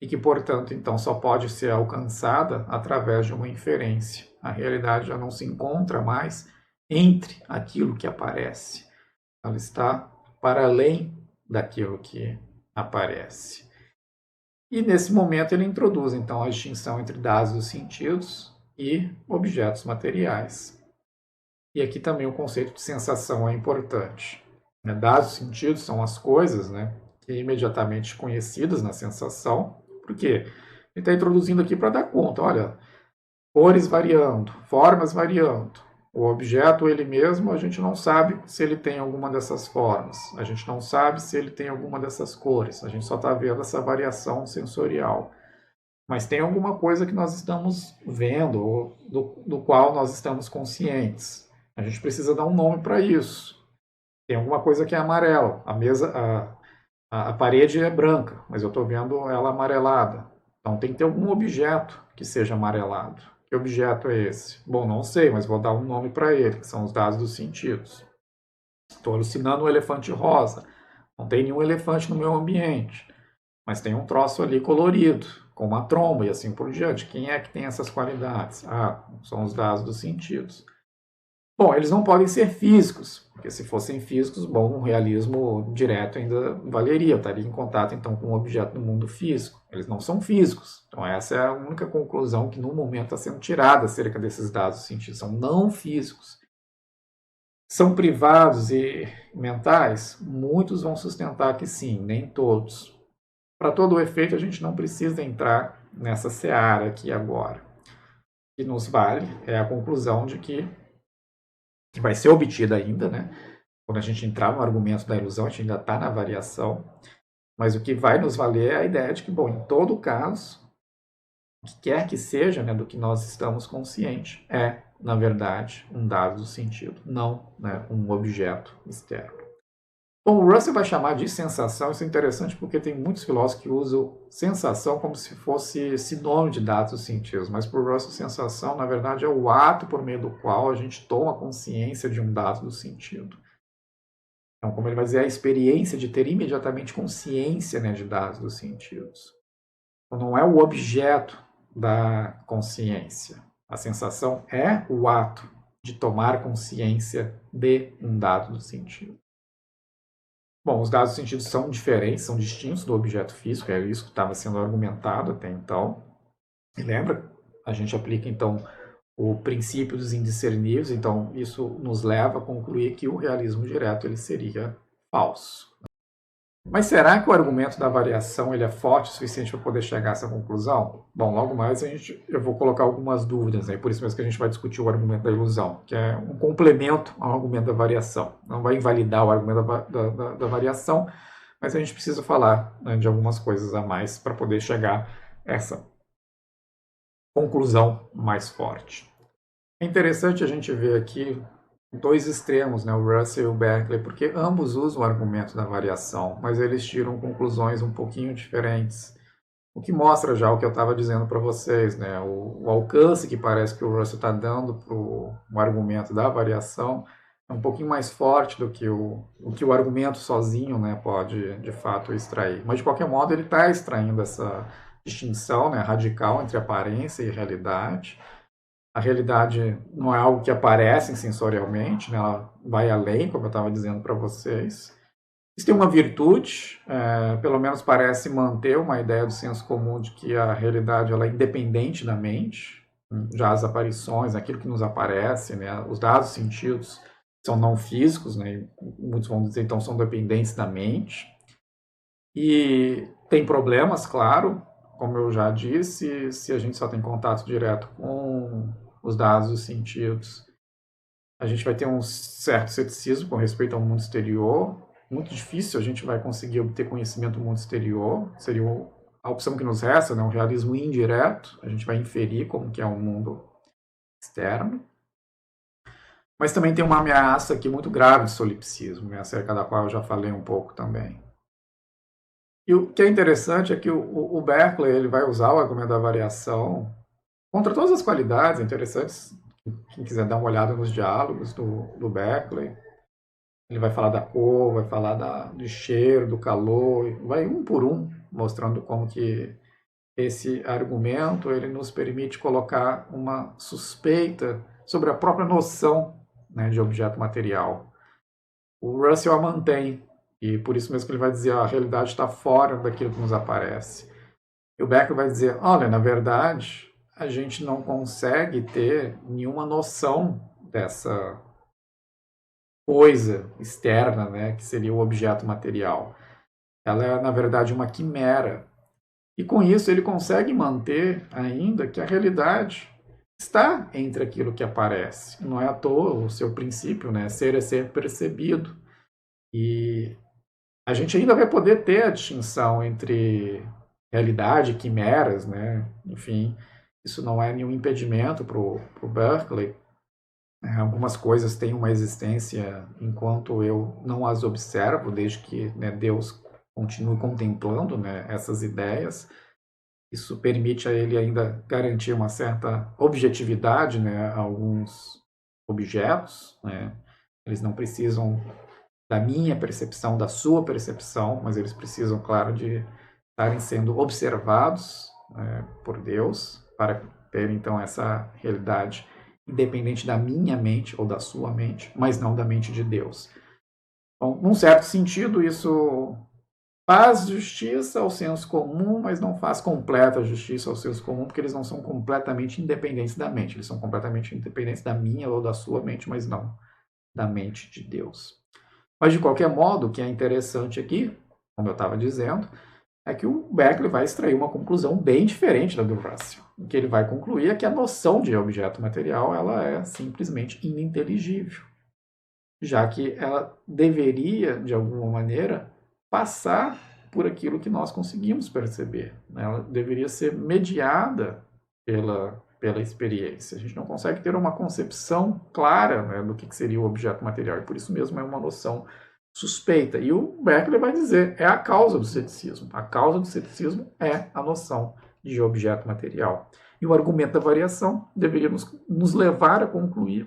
e que, portanto, então só pode ser alcançada através de uma inferência. A realidade já não se encontra mais entre aquilo que aparece. Ela está para além daquilo que aparece. E nesse momento ele introduz então a distinção entre dados dos sentidos e objetos materiais. E aqui também o conceito de sensação é importante. Dados dos sentidos são as coisas, né, que imediatamente conhecidas na sensação. Por quê? Ele está introduzindo aqui para dar conta, olha, cores variando, formas variando. O objeto, ele mesmo, a gente não sabe se ele tem alguma dessas formas. A gente não sabe se ele tem alguma dessas cores. A gente só está vendo essa variação sensorial. Mas tem alguma coisa que nós estamos vendo, ou do qual nós estamos conscientes. A gente precisa dar um nome para isso. Tem alguma coisa que é amarela. A mesa, a parede é branca, mas eu estou vendo ela amarelada. Então tem que ter algum objeto que seja amarelado. Que objeto é esse? Bom, não sei, mas vou dar um nome para ele, que são os dados dos sentidos. Estou alucinando um elefante rosa. Não tem nenhum elefante no meu ambiente, mas tem um troço ali colorido, com uma tromba e assim por diante. Quem é que tem essas qualidades? Ah, são os dados dos sentidos. Bom, eles não podem ser físicos, porque se fossem físicos, bom, um realismo direto ainda valeria, eu estaria em contato então com um objeto no mundo físico. Eles não são físicos. Então essa é a única conclusão que no momento está sendo tirada acerca desses dados dos sentidos, são não físicos. São privados e mentais? Muitos vão sustentar que sim, nem todos. Para todo o efeito, a gente não precisa entrar nessa seara aqui agora. O que nos vale é a conclusão de que vai ser obtida ainda, né? Quando a gente entrar no argumento da ilusão, a gente ainda está na variação, mas o que vai nos valer é a ideia de que, bom, em todo caso, o que quer que seja, né, do que nós estamos conscientes, é, na verdade, um dado do sentido, não, né, um objeto externo. Bom, o Russell vai chamar de sensação, isso é interessante porque tem muitos filósofos que usam sensação como se fosse sinônimo de dados dos sentidos, mas para o Russell, sensação, na verdade, é o ato por meio do qual a gente toma consciência de um dado do sentido. Então, como ele vai dizer, a experiência de ter imediatamente consciência, né, de dados dos sentidos. Então, não é o objeto da consciência. A sensação é o ato de tomar consciência de um dado do sentido. Bom, os dados do sentido são diferentes, são distintos do objeto físico, é isso que estava sendo argumentado até então. E lembra? A gente aplica, então, o princípio dos indiscerníveis, então isso nos leva a concluir que o realismo direto ele seria falso. Mas será que o argumento da variação ele é forte o suficiente para poder chegar a essa conclusão? Bom, logo mais eu vou colocar algumas dúvidas, por isso mesmo que a gente vai discutir o argumento da ilusão, que é um complemento ao argumento da variação. Não vai invalidar o argumento da variação, mas a gente precisa falar, né, de algumas coisas a mais para poder chegar a essa conclusão mais forte. É interessante a gente ver aqui dois extremos, né, o Russell e o Berkeley, porque ambos usam o argumento da variação, mas eles tiram conclusões um pouquinho diferentes. O que mostra já o que eu estava dizendo para vocês, né, o alcance que parece que o Russell está dando para o argumento da variação é um pouquinho mais forte do que o argumento sozinho, né, pode de fato extrair. Mas de qualquer modo ele está extraindo essa distinção, né, radical entre aparência e realidade. A realidade não é algo que aparece sensorialmente, né? Ela vai além, como eu estava dizendo para vocês. Isso tem uma virtude, pelo menos parece manter uma ideia do senso comum de que a realidade ela é independente da mente. Já as aparições, aquilo que nos aparece, né? Os dados sentidos são não físicos, né? Muitos vão dizer, então, são dependentes da mente. E tem problemas, claro, como eu já disse, se a gente só tem contato direto com os dados dos sentidos, a gente vai ter um certo ceticismo com respeito ao mundo exterior. Muito difícil a gente vai conseguir obter conhecimento do mundo exterior. Seria a opção que nos resta, né? Um realismo indireto. A gente vai inferir como que é o mundo externo. Mas também tem uma ameaça aqui muito grave de solipsismo, né? Acerca da qual eu já falei um pouco também. E o que é interessante é que o Berkeley ele vai usar o argumento da variação contra todas as qualidades interessantes. Quem quiser dar uma olhada nos diálogos do Berkeley, ele vai falar da cor, vai falar do cheiro, do calor, vai um por um, mostrando como que esse argumento ele nos permite colocar uma suspeita sobre a própria noção, né, de objeto material. O Russell a mantém, e por isso mesmo que ele vai dizer a realidade está fora daquilo que nos aparece. E o Berkeley vai dizer, olha, na verdade, a gente não consegue ter nenhuma noção dessa coisa externa, né, que seria o objeto material. Ela é, na verdade, uma quimera. E com isso ele consegue manter ainda que a realidade está entre aquilo que aparece. Não é à toa o seu princípio, né, ser é ser percebido. E a gente ainda vai poder ter a distinção entre realidade e quimeras, né? Enfim, isso não é nenhum impedimento para o Berkeley. Algumas coisas têm uma existência enquanto eu não as observo, desde que, né, Deus continue contemplando, né, essas ideias. Isso permite a ele ainda garantir uma certa objetividade, né, a alguns objetos, né? Eles não precisam da minha percepção, da sua percepção, mas eles precisam, claro, de estarem sendo observados, por Deus para ter, então, essa realidade independente da minha mente ou da sua mente, mas não da mente de Deus. Bom, num certo sentido, isso faz justiça ao senso comum, mas não faz completa justiça ao senso comum, porque eles não são completamente independentes da mente. Eles são completamente independentes da minha ou da sua mente, mas não da mente de Deus. Mas, de qualquer modo, o que é interessante aqui, como eu estava dizendo, é que o Berkeley vai extrair uma conclusão bem diferente da do Russell. O que ele vai concluir é que a noção de objeto material ela é simplesmente ininteligível, já que ela deveria, de alguma maneira, passar por aquilo que nós conseguimos perceber. Ela deveria ser mediada pela experiência. A gente não consegue ter uma concepção clara, né, do que seria o objeto material, e por isso mesmo é uma noção suspeita. E o Berkeley vai dizer, é a causa do ceticismo. A causa do ceticismo é a noção de objeto material. E o argumento da variação deveria nos levar a concluir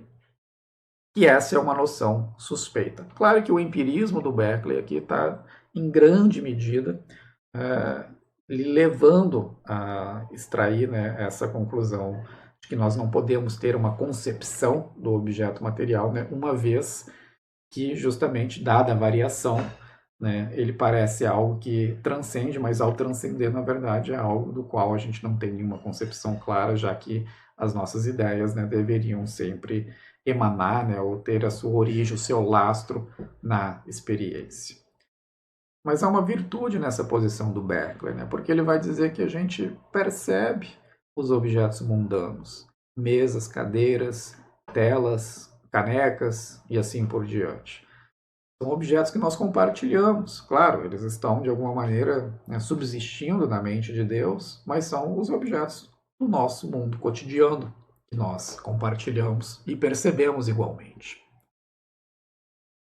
que essa é uma noção suspeita. Claro que o empirismo do Berkeley aqui está, em grande medida, levando a extrair, né, essa conclusão de que nós não podemos ter uma concepção do objeto material, né, uma vez que, justamente, dada a variação, né, ele parece algo que transcende, mas ao transcender, na verdade, é algo do qual a gente não tem nenhuma concepção clara, já que as nossas ideias, né, deveriam sempre emanar, né, ou ter a sua origem, o seu lastro na experiência. Mas há uma virtude nessa posição do Berkeley, né, porque ele vai dizer que a gente percebe os objetos mundanos, mesas, cadeiras, telas, canecas e assim por diante. São objetos que nós compartilhamos. Claro, eles estão, de alguma maneira, né, subsistindo na mente de Deus, mas são os objetos do nosso mundo cotidiano que nós compartilhamos e percebemos igualmente.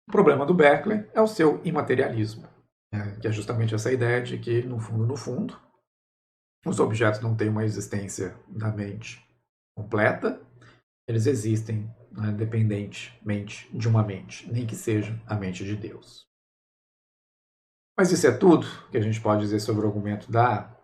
O problema do Berkeley é o seu imaterialismo, né, que é justamente essa ideia de que, no fundo, os objetos não têm uma existência da mente completa, eles existem, né, dependentemente de uma mente, nem que seja a mente de Deus. Mas isso é tudo que a gente pode dizer sobre o argumento da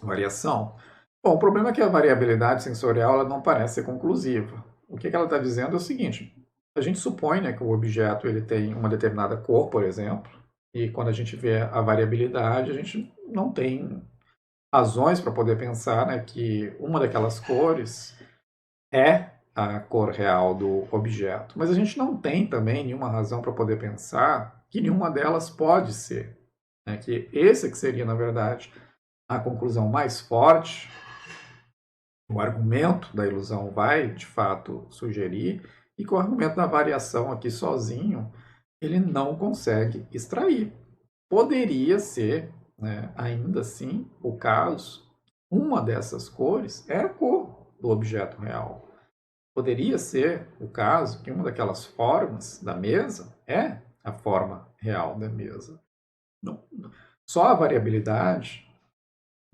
variação? Bom, o problema é que a variabilidade sensorial ela não parece ser conclusiva. O que ela está dizendo é o seguinte: a gente supõe, né, que o objeto ele tem uma determinada cor, por exemplo, e quando a gente vê a variabilidade, a gente não tem razões para poder pensar, né, que uma daquelas cores é a cor real do objeto. Mas a gente não tem também nenhuma razão para poder pensar que nenhuma delas pode ser. Né? Que esse que seria, na verdade, a conclusão mais forte, o argumento da ilusão vai, de fato, sugerir, e que o argumento da variação aqui sozinho, ele não consegue extrair. Poderia ser, né, ainda assim, o caso, uma dessas cores é a cor do objeto real. Poderia ser o caso que uma daquelas formas da mesa é a forma real da mesa. Não, só a variabilidade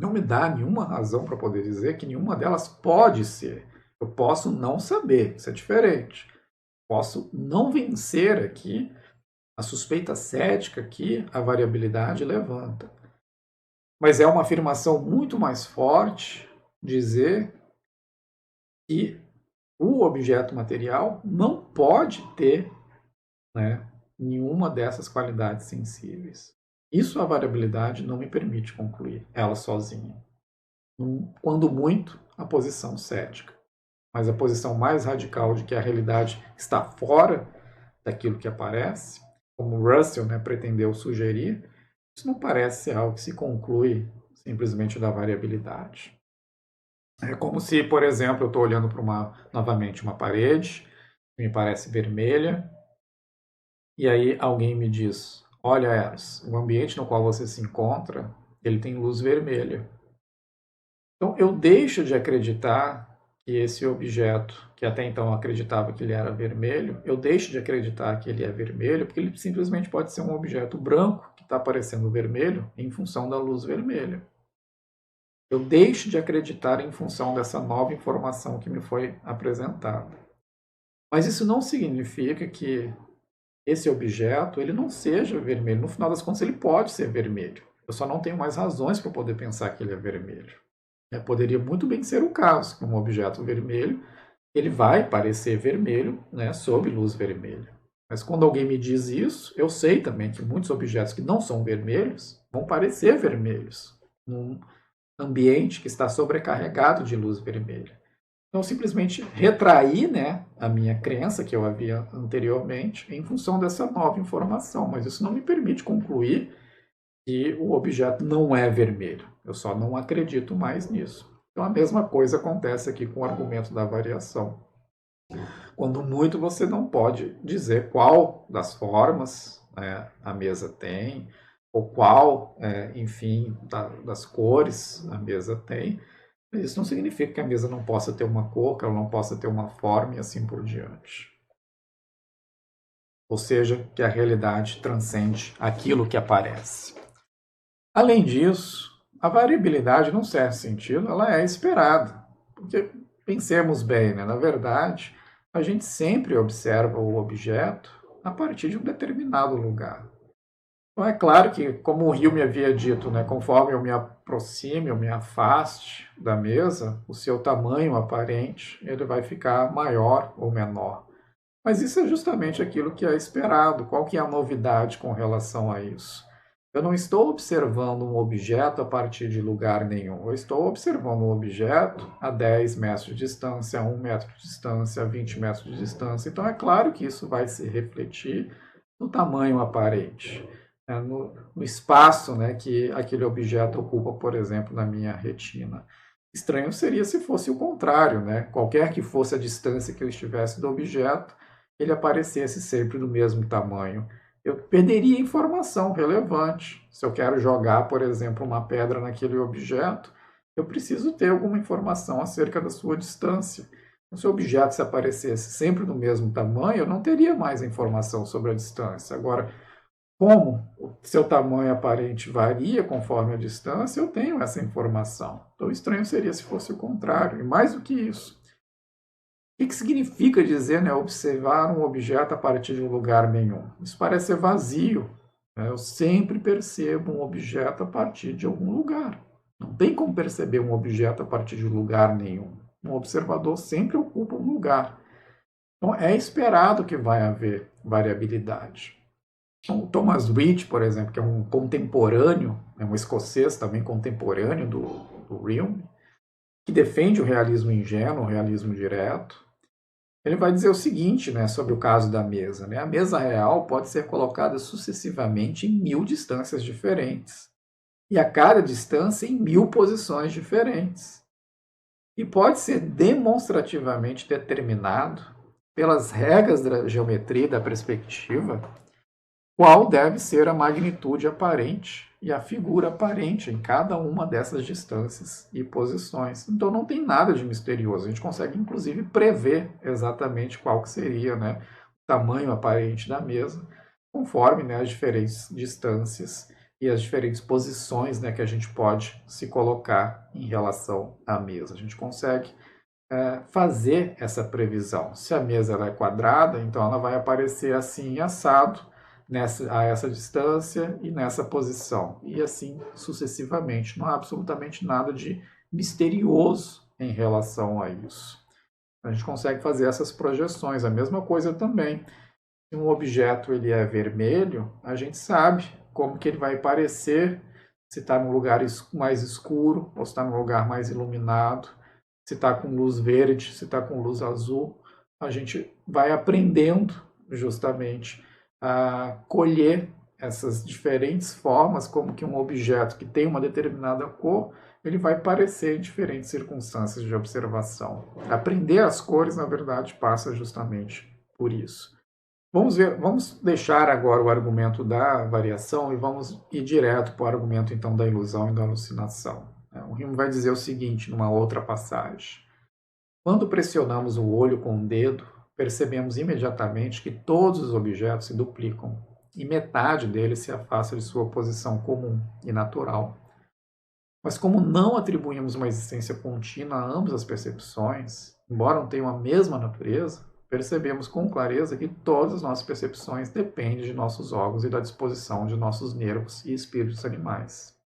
não me dá nenhuma razão para poder dizer que nenhuma delas pode ser. Eu posso não saber, isso é diferente. Posso não vencer aqui a suspeita cética que a variabilidade levanta. Mas é uma afirmação muito mais forte dizer que o objeto material não pode ter, né, nenhuma dessas qualidades sensíveis. Isso a variabilidade não me permite concluir, ela sozinha. Quando muito, a posição cética. Mas a posição mais radical de que a realidade está fora daquilo que aparece, como Russell, né, pretendeu sugerir, isso não parece ser algo que se conclui simplesmente da variabilidade. É como se, por exemplo, eu estou olhando para novamente uma parede, que me parece vermelha, e aí alguém me diz: olha, Eros, o ambiente no qual você se encontra, ele tem luz vermelha. Então eu deixo de acreditar que esse objeto, que até então eu acreditava que ele era vermelho, eu deixo de acreditar que ele é vermelho, porque ele simplesmente pode ser um objeto branco que está aparecendo vermelho em função da luz vermelha. Eu deixo de acreditar em função dessa nova informação que me foi apresentada. Mas isso não significa que esse objeto ele não seja vermelho. No final das contas, ele pode ser vermelho. Eu só não tenho mais razões para poder pensar que ele é vermelho. Poderia muito bem ser o caso que um objeto vermelho ele vai parecer vermelho, né, sob luz vermelha. Mas quando alguém me diz isso, eu sei também que muitos objetos que não são vermelhos vão parecer vermelhos num ambiente que está sobrecarregado de luz vermelha. Então, simplesmente retraí, né, a minha crença que eu havia anteriormente em função dessa nova informação, mas isso não me permite concluir que o objeto não é vermelho. Eu só não acredito mais nisso. Então, a mesma coisa acontece aqui com o argumento da variação. Quando muito, você não pode dizer qual das formas, né, a mesa tem, ou qual, enfim, das cores a mesa tem. Mas isso não significa que a mesa não possa ter uma cor, que ela não possa ter uma forma e assim por diante. ou seja, que a realidade transcende aquilo que aparece. Além disso, a variabilidade, num certo sentido, ela é esperada, porque pensemos bem, né? Na verdade, a gente sempre observa o objeto a partir de um determinado lugar. Então é claro que, como o Rio me havia dito, né, conforme eu me aproxime, eu me afaste da mesa, o seu tamanho aparente ele vai ficar maior ou menor. Mas isso é justamente aquilo que é esperado. Qual que é a novidade com relação a isso? Eu não estou observando um objeto a partir de lugar nenhum. Eu estou observando um objeto a 10 metros de distância, a 1 metro de distância, a 20 metros de distância. Então é claro que isso vai se refletir no tamanho aparente, né, no espaço, né, que aquele objeto ocupa, por exemplo, na minha retina. Estranho seria se fosse o contrário, né? Qualquer que fosse a distância que eu estivesse do objeto, ele aparecesse sempre do mesmo tamanho. Eu perderia informação relevante. Se eu quero jogar, por exemplo, uma pedra naquele objeto, eu preciso ter alguma informação acerca da sua distância. Se o objeto se aparecesse sempre do mesmo tamanho, eu não teria mais informação sobre a distância. Agora, como o seu tamanho aparente varia conforme a distância, eu tenho essa informação. Então, estranho seria se fosse o contrário. E mais do que isso, o que significa dizer, né, observar um objeto a partir de um lugar nenhum? Isso parece ser vazio. Né? Eu sempre percebo um objeto a partir de algum lugar. Não tem como perceber um objeto a partir de lugar nenhum. Um observador sempre ocupa um lugar. Então, é esperado que vai haver variabilidade. Então, o Thomas Whyte, por exemplo, que é um contemporâneo, é um escocês também contemporâneo do Hume, que defende o realismo ingênuo, o realismo direto, ele vai dizer o seguinte, né, sobre o caso da mesa. Né? A mesa real pode ser colocada sucessivamente em 1000 distâncias diferentes, e a cada distância em 1000 posições diferentes. E pode ser demonstrativamente determinado pelas regras da geometria e da perspectiva qual deve ser a magnitude aparente e a figura aparente em cada uma dessas distâncias e posições. Então não tem nada de misterioso. A gente consegue, inclusive, prever exatamente qual que seria, né, o tamanho aparente da mesa, conforme, né, as diferentes distâncias e as diferentes posições, né, que a gente pode se colocar em relação à mesa. A gente consegue fazer essa previsão. Se a mesa ela é quadrada, então ela vai aparecer assim assado, a essa distância e nessa posição, e assim sucessivamente. Não há absolutamente nada de misterioso em relação a isso. A gente consegue fazer essas projeções. A mesma coisa também. Se um objeto ele é vermelho, a gente sabe como que ele vai parecer, se está num lugar mais escuro ou se está num lugar mais iluminado, se está com luz verde, se está com luz azul. A gente vai aprendendo justamente a colher essas diferentes formas, como que um objeto que tem uma determinada cor, ele vai parecer em diferentes circunstâncias de observação. Aprender as cores, na verdade, passa justamente por isso. Vamos deixar agora o argumento da variação e vamos ir direto para o argumento então da ilusão e da alucinação. O Hume vai dizer o seguinte numa outra passagem: quando pressionamos o olho com o dedo, percebemos imediatamente que todos os objetos se duplicam e metade deles se afasta de sua posição comum e natural. Mas como não atribuímos uma existência contínua a ambas as percepções, embora não tenham a mesma natureza, percebemos com clareza que todas as nossas percepções dependem de nossos órgãos e da disposição de nossos nervos e espíritos animais.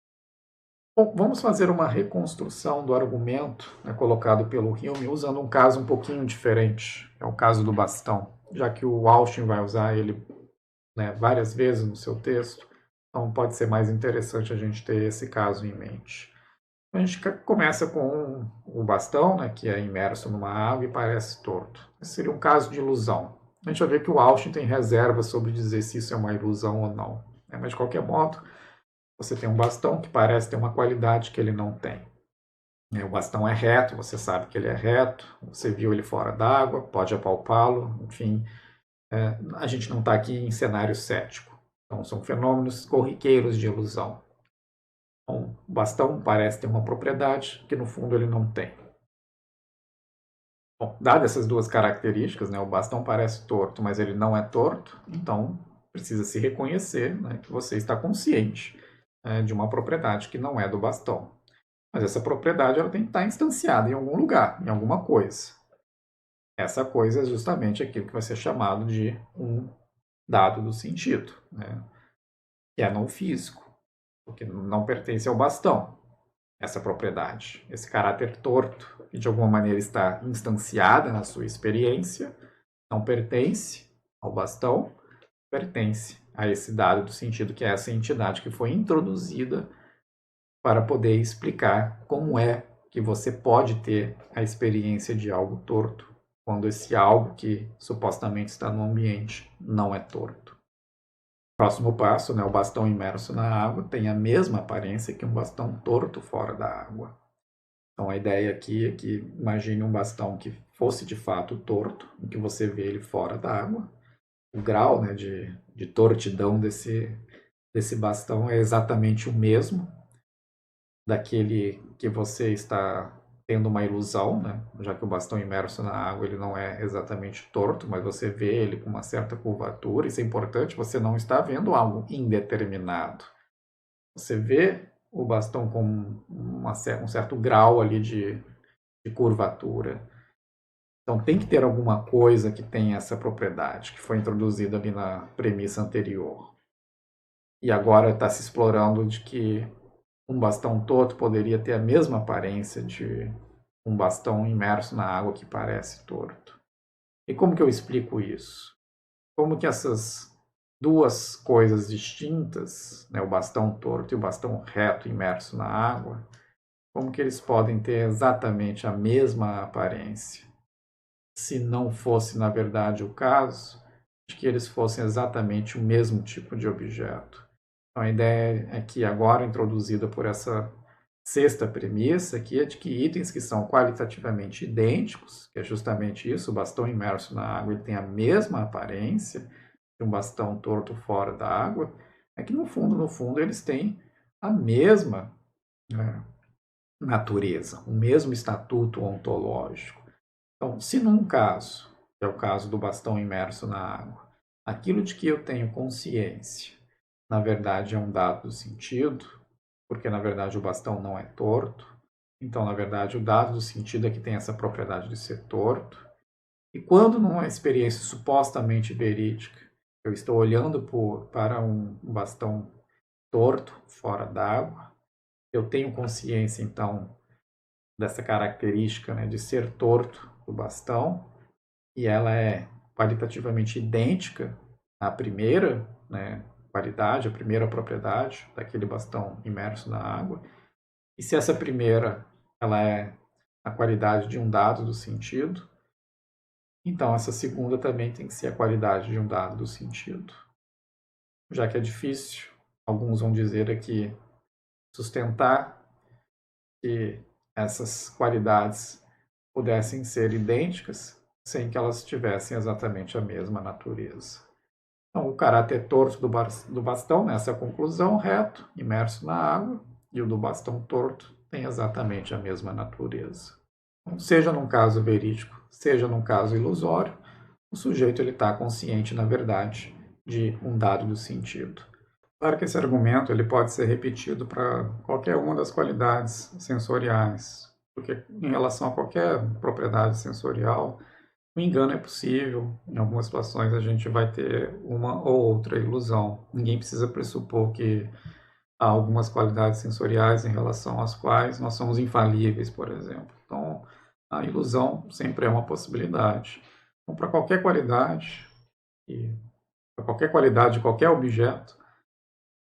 Bom, vamos fazer uma reconstrução do argumento, né, colocado pelo Hume, usando um caso um pouquinho diferente. É o caso do bastão, já que o Austin vai usar ele, né, várias vezes no seu texto, então pode ser mais interessante a gente ter esse caso em mente. A gente começa com o bastão, né, que é imerso numa água e parece torto. Esse seria um caso de ilusão. A gente vai ver que o Austin tem reservas sobre dizer se isso é uma ilusão ou não. Mas, de qualquer modo, você tem um bastão que parece ter uma qualidade que ele não tem. O bastão é reto, você sabe que ele é reto, você viu ele fora d'água, pode apalpá-lo, enfim. A gente não está aqui em cenário cético. Então, são fenômenos corriqueiros de ilusão. Então, o bastão parece ter uma propriedade que, no fundo, ele não tem. Bom, dadas essas duas características, né, o bastão parece torto, mas ele não é torto, então precisa se reconhecer, né, que você está consciente de uma propriedade que não é do bastão. Mas essa propriedade ela tem que estar instanciada em algum lugar, em alguma coisa. Essa coisa é justamente aquilo que vai ser chamado de um dado do sentido, né, que é não físico, porque não pertence ao bastão, essa propriedade, esse caráter torto, que de alguma maneira está instanciada na sua experiência, não pertence ao bastão, pertence a esse dado do sentido, que é essa entidade que foi introduzida para poder explicar como é que você pode ter a experiência de algo torto, quando esse algo que supostamente está no ambiente não é torto. Próximo passo, né, o bastão imerso na água tem a mesma aparência que um bastão torto fora da água. Então a ideia aqui é que imagine um bastão que fosse de fato torto, em que você vê ele fora da água. O grau, né, de tortidão desse bastão é exatamente o mesmo daquele que você está tendo uma ilusão, né? Já que o bastão imerso na água ele não é exatamente torto, mas você vê ele com uma certa curvatura. Isso é importante, você não está vendo algo indeterminado. Você vê o bastão com um certo grau ali de curvatura. Então tem que ter alguma coisa que tenha essa propriedade, que foi introduzida ali na premissa anterior. E agora está se explorando de que um bastão torto poderia ter a mesma aparência de um bastão imerso na água que parece torto. E como que eu explico isso? Como que essas duas coisas distintas, né, o bastão torto e o bastão reto imerso na água, como que eles podem ter exatamente a mesma aparência? Se não fosse, na verdade, o caso de que eles fossem exatamente o mesmo tipo de objeto. Então, a ideia é que agora introduzida por essa sexta premissa aqui é de que itens que são qualitativamente idênticos, que é justamente isso, o bastão imerso na água ele tem a mesma aparência de um bastão torto fora da água, é que no fundo eles têm a mesma né, natureza, o mesmo estatuto ontológico. Então, se num caso, que é o caso do bastão imerso na água, aquilo de que eu tenho consciência, na verdade é um dado do sentido, porque na verdade o bastão não é torto, então na verdade o dado do sentido é que tem essa propriedade de ser torto. E quando numa experiência supostamente verídica, eu estou olhando para um bastão torto fora d'água, eu tenho consciência então dessa característica, né, de ser torto do bastão, e ela é qualitativamente idêntica à primeira, né, qualidade, a primeira propriedade daquele bastão imerso na água. E se essa primeira ela é a qualidade de um dado do sentido, então essa segunda também tem que ser a qualidade de um dado do sentido. Já que é difícil, alguns vão dizer aqui, sustentar que essas qualidades pudessem ser idênticas sem que elas tivessem exatamente a mesma natureza. Então, o caráter torto do bastão, nessa conclusão, reto, imerso na água, e o do bastão torto tem exatamente a mesma natureza. Então, seja num caso verídico, seja num caso ilusório, o sujeito está consciente, na verdade, de um dado do sentido. Claro que esse argumento ele pode ser repetido para qualquer uma das qualidades sensoriais, porque em relação a qualquer propriedade sensorial, o engano é possível. Em algumas situações a gente vai ter uma ou outra ilusão. Ninguém precisa pressupor que há algumas qualidades sensoriais em relação às quais nós somos infalíveis, por exemplo. Então, a ilusão sempre é uma possibilidade. Então, para qualquer qualidade, e para qualquer qualidade de qualquer objeto,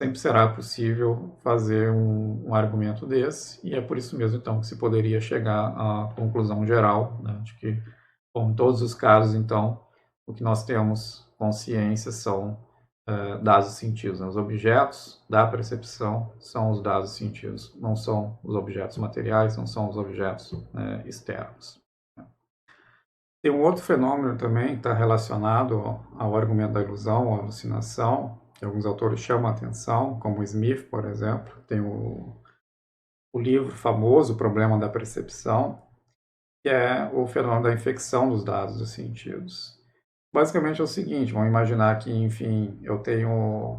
sempre será possível fazer um argumento desse, e é por isso mesmo, então, que se poderia chegar à conclusão geral, né, de que, como em todos os casos, então, o que nós temos consciência são dados sentidos. Né? Os objetos da percepção são os dados sentidos, não são os objetos materiais, não são os objetos externos. Tem um outro fenômeno também que está relacionado ao argumento da ilusão, à alucinação, que alguns autores chamam a atenção, como Smith, por exemplo. Tem o livro famoso, O Problema da Percepção, que é o fenômeno da infecção dos dados dos sentidos. Basicamente é o seguinte, vamos imaginar que, enfim, eu tenho,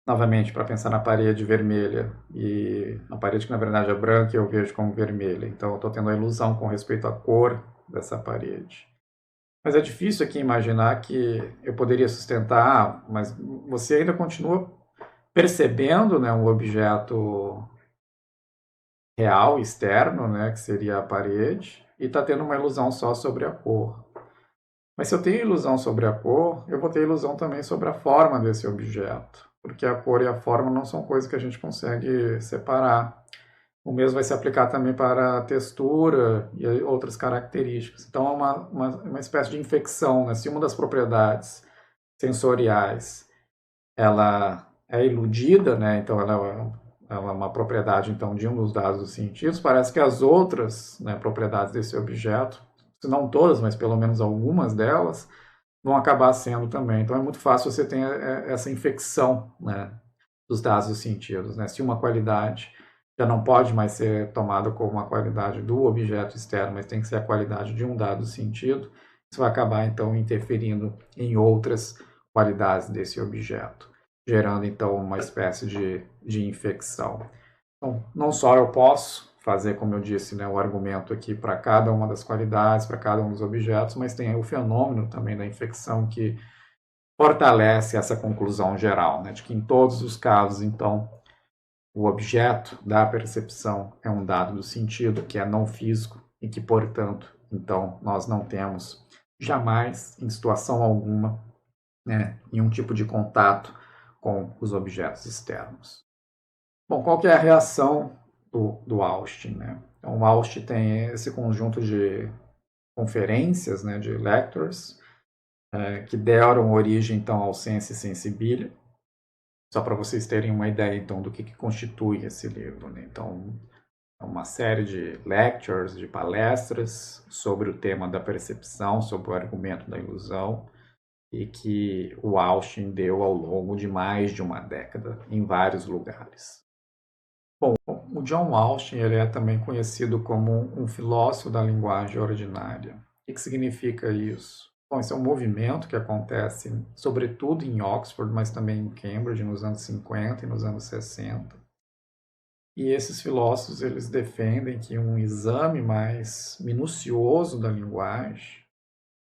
novamente, para pensar na parede vermelha, e a parede que na verdade é branca eu vejo como vermelha, então eu estou tendo a ilusão com respeito à cor dessa parede. Mas é difícil aqui imaginar que eu poderia sustentar, mas você ainda continua percebendo, né, um objeto real, externo, né, que seria a parede, e está tendo uma ilusão só sobre a cor. Mas se eu tenho ilusão sobre a cor, eu vou ter ilusão também sobre a forma desse objeto, porque a cor e a forma não são coisas que a gente consegue separar. O mesmo vai se aplicar também para a textura e outras características. Então é uma espécie de infecção, né? Se uma das propriedades sensoriais ela é iludida, né? Então ela é uma propriedade então de um dos dados dos sentidos, parece que as outras, né, propriedades desse objeto, se não todas, mas pelo menos algumas delas, vão acabar sendo também. Então é muito fácil você ter essa infecção, né, dos dados dos sentidos, né? Se uma qualidade já não pode mais ser tomada como uma qualidade do objeto externo, mas tem que ser a qualidade de um dado sentido, isso vai acabar então interferindo em outras qualidades desse objeto, gerando então uma espécie de infecção. Então, não só eu posso fazer, como eu disse, né, o argumento aqui para cada uma das qualidades, para cada um dos objetos, mas tem o fenômeno também da infecção que fortalece essa conclusão geral, né, de que em todos os casos, então, o objeto da percepção é um dado do sentido, que é não físico e que, portanto, então, nós não temos jamais, em situação alguma, né, nenhum tipo de contato com os objetos externos. Bom, qual que é a reação do Austin, né? Então, o Austin tem esse conjunto de conferências, né, de lectures, que deram origem, então, ao Sense e Sensibilia. Só para vocês terem uma ideia, então, do que constitui esse livro, né? Então, é uma série de lectures, de palestras sobre o tema da percepção, sobre o argumento da ilusão, e que o Austin deu ao longo de mais de uma década, em vários lugares. Bom, o John Austin ele é também conhecido como um filósofo da linguagem ordinária. O que significa isso? Bom, isso é um movimento que acontece sobretudo em Oxford, mas também em Cambridge nos anos 50 e nos anos 60. E esses filósofos eles defendem que um exame mais minucioso da linguagem,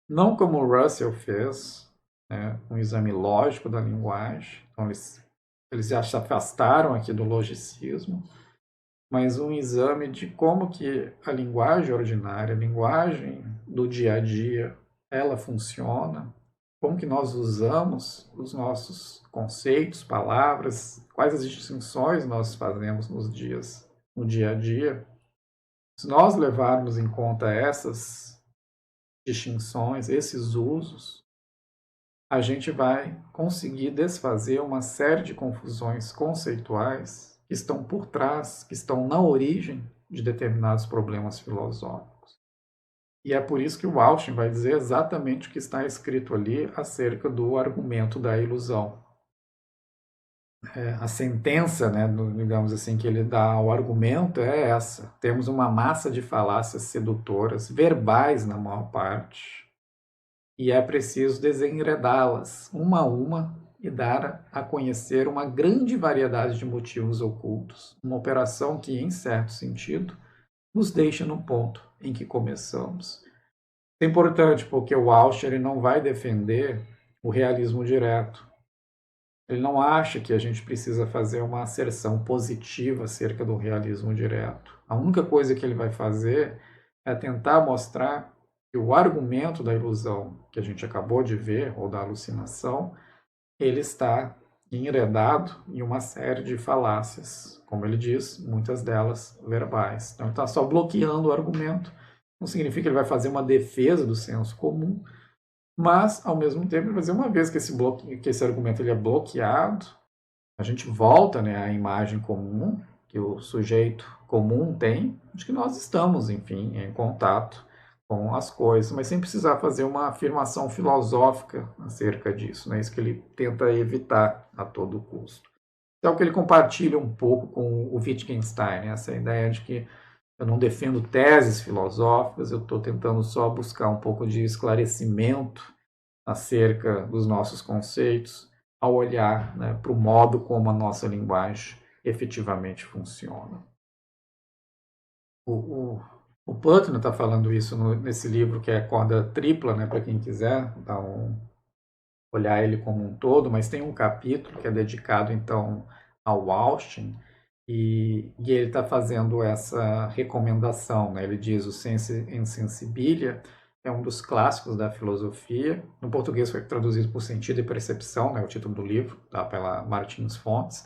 não como o Russell fez, né, um exame lógico da linguagem, então eles já se afastaram aqui do logicismo, mas um exame de como que a linguagem ordinária, a linguagem do dia a dia, ela funciona, como que nós usamos os nossos conceitos, palavras, quais as distinções nós fazemos no dia a dia. Se nós levarmos em conta essas distinções, esses usos, a gente vai conseguir desfazer uma série de confusões conceituais que estão por trás, que estão na origem de determinados problemas filosóficos. E é por isso que o Austin vai dizer exatamente o que está escrito ali acerca do argumento da ilusão. A sentença, né, digamos assim, que ele dá ao argumento é essa. Temos uma massa de falácias sedutoras, verbais na maior parte, e é preciso desenredá-las uma a uma e dar a conhecer uma grande variedade de motivos ocultos. Uma operação que, em certo sentido, nos deixa no ponto em que começamos. É importante porque o Austin ele não vai defender o realismo direto. Ele não acha que a gente precisa fazer uma asserção positiva acerca do realismo direto. A única coisa que ele vai fazer é tentar mostrar que o argumento da ilusão que a gente acabou de ver, ou da alucinação, ele está enredado em uma série de falácias, como ele diz, muitas delas verbais. Então ele está só bloqueando o argumento. Não significa que ele vai fazer uma defesa do senso comum, mas, ao mesmo tempo, ele vai dizer, uma vez que esse argumento ele é bloqueado, a gente volta, né, à imagem comum que o sujeito comum tem, de que nós estamos, enfim, em contato com as coisas, mas sem precisar fazer uma afirmação filosófica acerca disso. É, né? Isso que ele tenta evitar a todo custo. É o que ele compartilha um pouco com o Wittgenstein, essa ideia de que Eu não defendo teses filosóficas, eu estou tentando só buscar um pouco de esclarecimento acerca dos nossos conceitos ao olhar, né, para o modo como a nossa linguagem efetivamente funciona. O Putnam está falando isso nesse livro que é Corda Tripla, né, para quem quiser olhar ele como um todo, mas tem um capítulo que é dedicado então ao Austin, e ele está fazendo essa recomendação, né? Ele diz: o Sensu Insensibilia é um dos clássicos da filosofia. No português foi traduzido por Sentido e Percepção, né? O título do livro, tá? Pela Martins Fontes.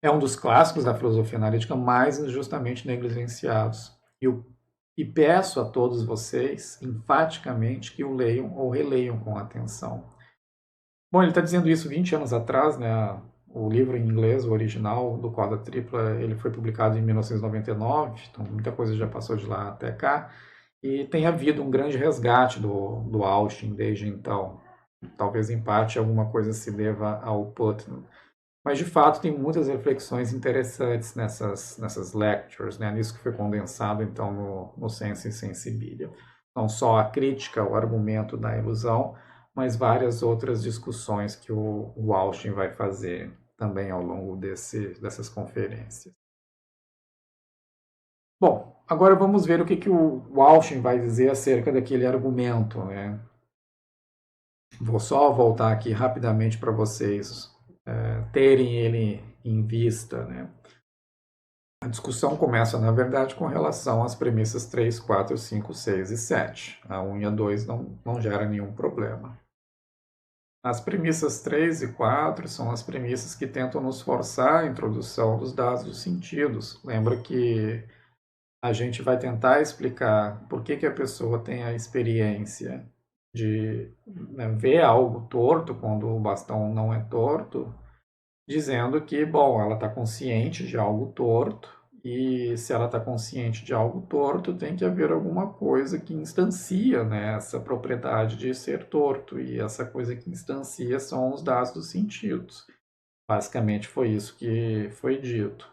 É um dos clássicos da filosofia analítica mais injustamente negligenciados. E peço a todos vocês, enfaticamente, que o leiam ou releiam com atenção. Bom, ele está dizendo isso 20 anos atrás, né? O livro em inglês, o original do Corda Tripla, ele foi publicado em 1999, então muita coisa já passou de lá até cá, e tem havido um grande resgate do Austin desde então. Talvez em parte alguma coisa se deva ao Putnam. Mas de fato tem muitas reflexões interessantes nessas lectures, né? Nisso que foi condensado então no Sensu Insensibilia. Não só a crítica, o argumento da ilusão, mas várias outras discussões que o Austin vai fazer também ao longo dessas conferências. Bom, agora vamos ver o que o Austin vai dizer acerca daquele argumento, né? Vou só voltar aqui rapidamente para vocês terem ele em vista, né? A discussão começa, na verdade, com relação às premissas 3, 4, 5, 6 e 7. A 1 e a 2 não gera nenhum problema. As premissas 3 e 4 são as premissas que tentam nos forçar a introdução dos dados dos sentidos. Lembra que a gente vai tentar explicar por que a pessoa tem a experiência de, né, ver algo torto quando o bastão não é torto, dizendo que, bom, ela está consciente de algo torto, e se ela está consciente de algo torto, tem que haver alguma coisa que instancia, né, essa propriedade de ser torto, e essa coisa que instancia são os dados dos sentidos. Basicamente foi isso que foi dito.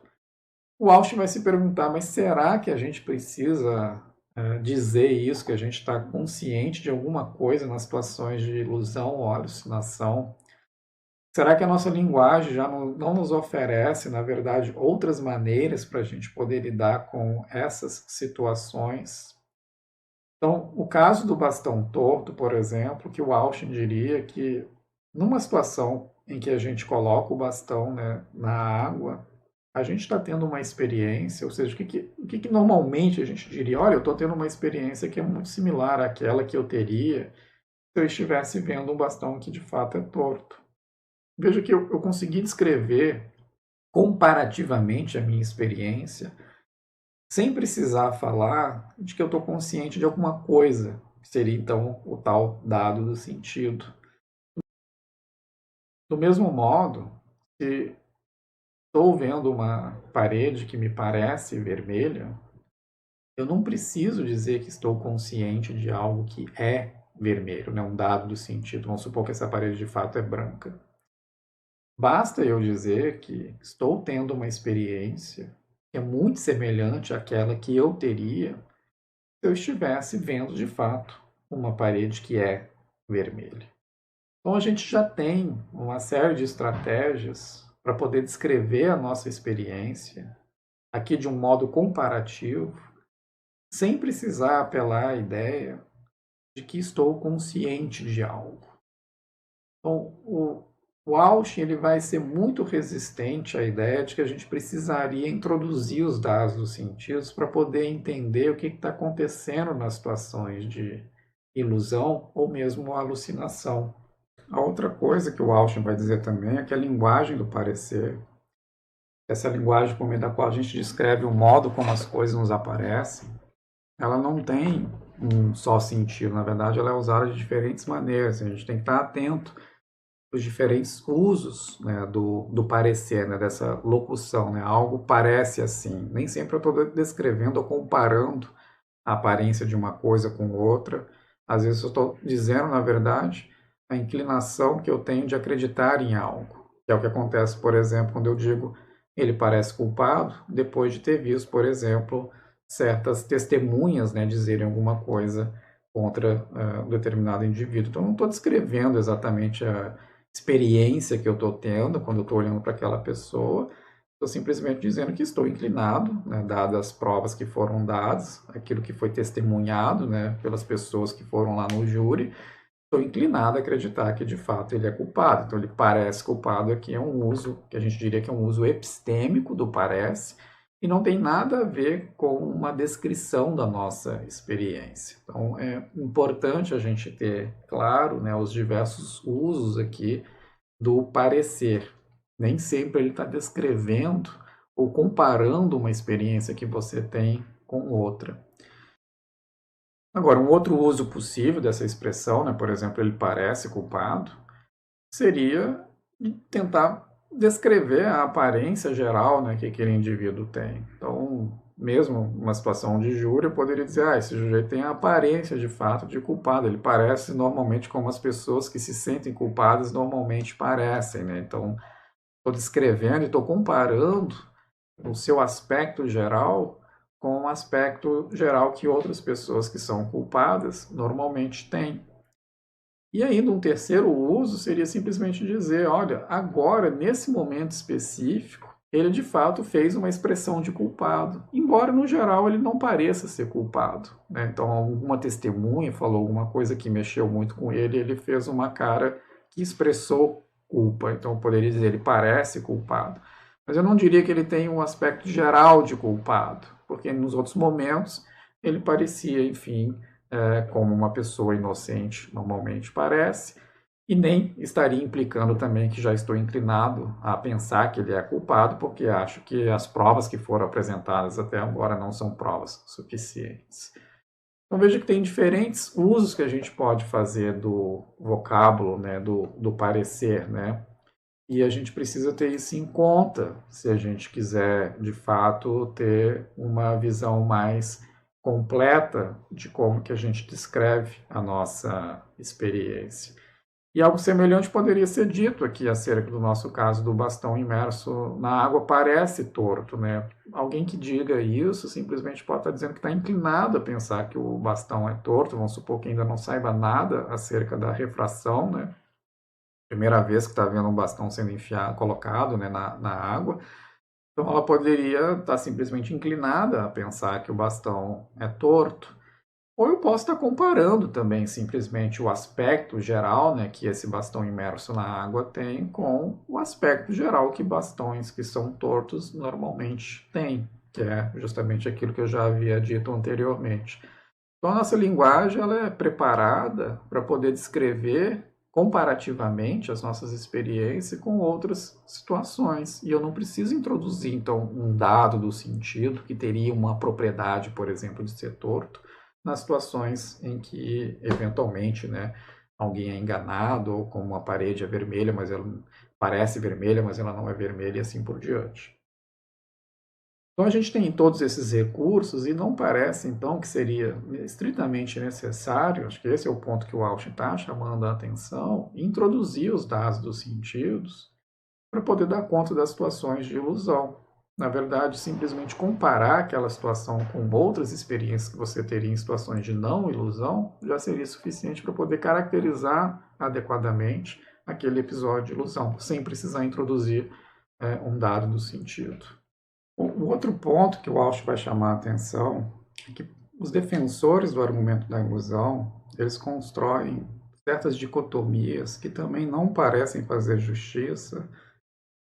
O Austin vai se perguntar, mas será que a gente precisa dizer isso, que a gente está consciente de alguma coisa nas situações de ilusão ou alucinação? Será que a nossa linguagem já não nos oferece, na verdade, outras maneiras para a gente poder lidar com essas situações? Então, o caso do bastão torto, por exemplo, que o Austin diria que numa situação em que a gente coloca o bastão, né, na água, a gente está tendo uma experiência, ou seja, o que normalmente a gente diria? Olha, eu estou tendo uma experiência que é muito similar àquela que eu teria se eu estivesse vendo um bastão que de fato é torto. Veja que eu consegui descrever comparativamente a minha experiência sem precisar falar de que eu estou consciente de alguma coisa, que seria então o tal dado do sentido. Do mesmo modo, se estou vendo uma parede que me parece vermelha, eu não preciso dizer que estou consciente de algo que é vermelho, né? Um dado do sentido. Vamos supor que essa parede de fato é branca. Basta eu dizer que estou tendo uma experiência que é muito semelhante àquela que eu teria se eu estivesse vendo de fato uma parede que é vermelha. Então a gente já tem uma série de estratégias para poder descrever a nossa experiência aqui de um modo comparativo, sem precisar apelar à ideia de que estou consciente de algo. Então, o Austin ele vai ser muito resistente à ideia de que a gente precisaria introduzir os dados dos sentidos para poder entender o que está acontecendo nas situações de ilusão ou mesmo alucinação. A outra coisa que o Austin vai dizer também é que a linguagem do parecer, essa linguagem por meio da qual a gente descreve o modo como as coisas nos aparecem, ela não tem um só sentido. Na verdade, ela é usada de diferentes maneiras. A gente tem que estar atento os diferentes usos, né, do parecer, né, dessa locução, né, algo parece assim. Nem sempre eu estou descrevendo ou comparando a aparência de uma coisa com outra. Às vezes eu estou dizendo, na verdade, a inclinação que eu tenho de acreditar em algo. Que é o que acontece, por exemplo, quando eu digo ele parece culpado, depois de ter visto, por exemplo, certas testemunhas, né, dizerem alguma coisa contra um determinado indivíduo. Então, eu não estou descrevendo exatamente a experiência que eu estou tendo quando eu estou olhando para aquela pessoa, estou simplesmente dizendo que estou inclinado, né, dadas as provas que foram dadas, aquilo que foi testemunhado, né, pelas pessoas que foram lá no júri, estou inclinado a acreditar que de fato ele é culpado. Então, ele parece culpado aqui é um uso que a gente diria que é um uso epistêmico do parece, e não tem nada a ver com uma descrição da nossa experiência. Então, é importante a gente ter claro, né, os diversos usos aqui do parecer. Nem sempre ele está descrevendo ou comparando uma experiência que você tem com outra. Agora, um outro uso possível dessa expressão, né, por exemplo, ele parece culpado, seria tentar descrever a aparência geral, né, que aquele indivíduo tem. Então, mesmo numa situação de júri, eu poderia dizer, esse sujeito tem a aparência de fato de culpado, ele parece normalmente como as pessoas que se sentem culpadas normalmente parecem, né? Então, estou descrevendo e estou comparando o seu aspecto geral com o aspecto geral que outras pessoas que são culpadas normalmente têm. E ainda um terceiro uso seria simplesmente dizer, olha, agora, nesse momento específico, ele de fato fez uma expressão de culpado, embora no geral ele não pareça ser culpado, né? Então, alguma testemunha falou alguma coisa que mexeu muito com ele, ele fez uma cara que expressou culpa. Então, eu poderia dizer, ele parece culpado. Mas eu não diria que ele tem um aspecto geral de culpado, porque nos outros momentos ele parecia, enfim, como uma pessoa inocente normalmente parece, e nem estaria implicando também que já estou inclinado a pensar que ele é culpado, porque acho que as provas que foram apresentadas até agora não são provas suficientes. Então veja que tem diferentes usos que a gente pode fazer do vocábulo, né, do parecer, né? E a gente precisa ter isso em conta se a gente quiser, de fato, ter uma visão mais completa de como que a gente descreve a nossa experiência. E algo semelhante poderia ser dito aqui acerca do nosso caso do bastão imerso na água parece torto, né? Alguém que diga isso simplesmente pode estar dizendo que está inclinado a pensar que o bastão é torto, vamos supor que ainda não saiba nada acerca da refração, né? Primeira vez que está vendo um bastão sendo enfiado, colocado, né, na água. Então ela poderia estar simplesmente inclinada a pensar que o bastão é torto. Ou eu posso estar comparando também simplesmente o aspecto geral, né, que esse bastão imerso na água tem com o aspecto geral que bastões que são tortos normalmente têm, que é justamente aquilo que eu já havia dito anteriormente. Então a nossa linguagem ela é preparada para poder descrever comparativamente as nossas experiências com outras situações. E eu não preciso introduzir, então, um dado do sentido que teria uma propriedade, por exemplo, de ser torto, nas situações em que, eventualmente, né, alguém é enganado, ou como uma parede é vermelha, mas ela parece vermelha, mas ela não é vermelha, e assim por diante. Então a gente tem todos esses recursos e não parece então que seria estritamente necessário, acho que esse é o ponto que o Walsh está chamando a atenção, introduzir os dados dos sentidos para poder dar conta das situações de ilusão. Na verdade, simplesmente comparar aquela situação com outras experiências que você teria em situações de não ilusão já seria suficiente para poder caracterizar adequadamente aquele episódio de ilusão, sem precisar introduzir um dado do sentido. O outro ponto que o Walsh vai chamar a atenção é que os defensores do argumento da ilusão, eles constroem certas dicotomias que também não parecem fazer justiça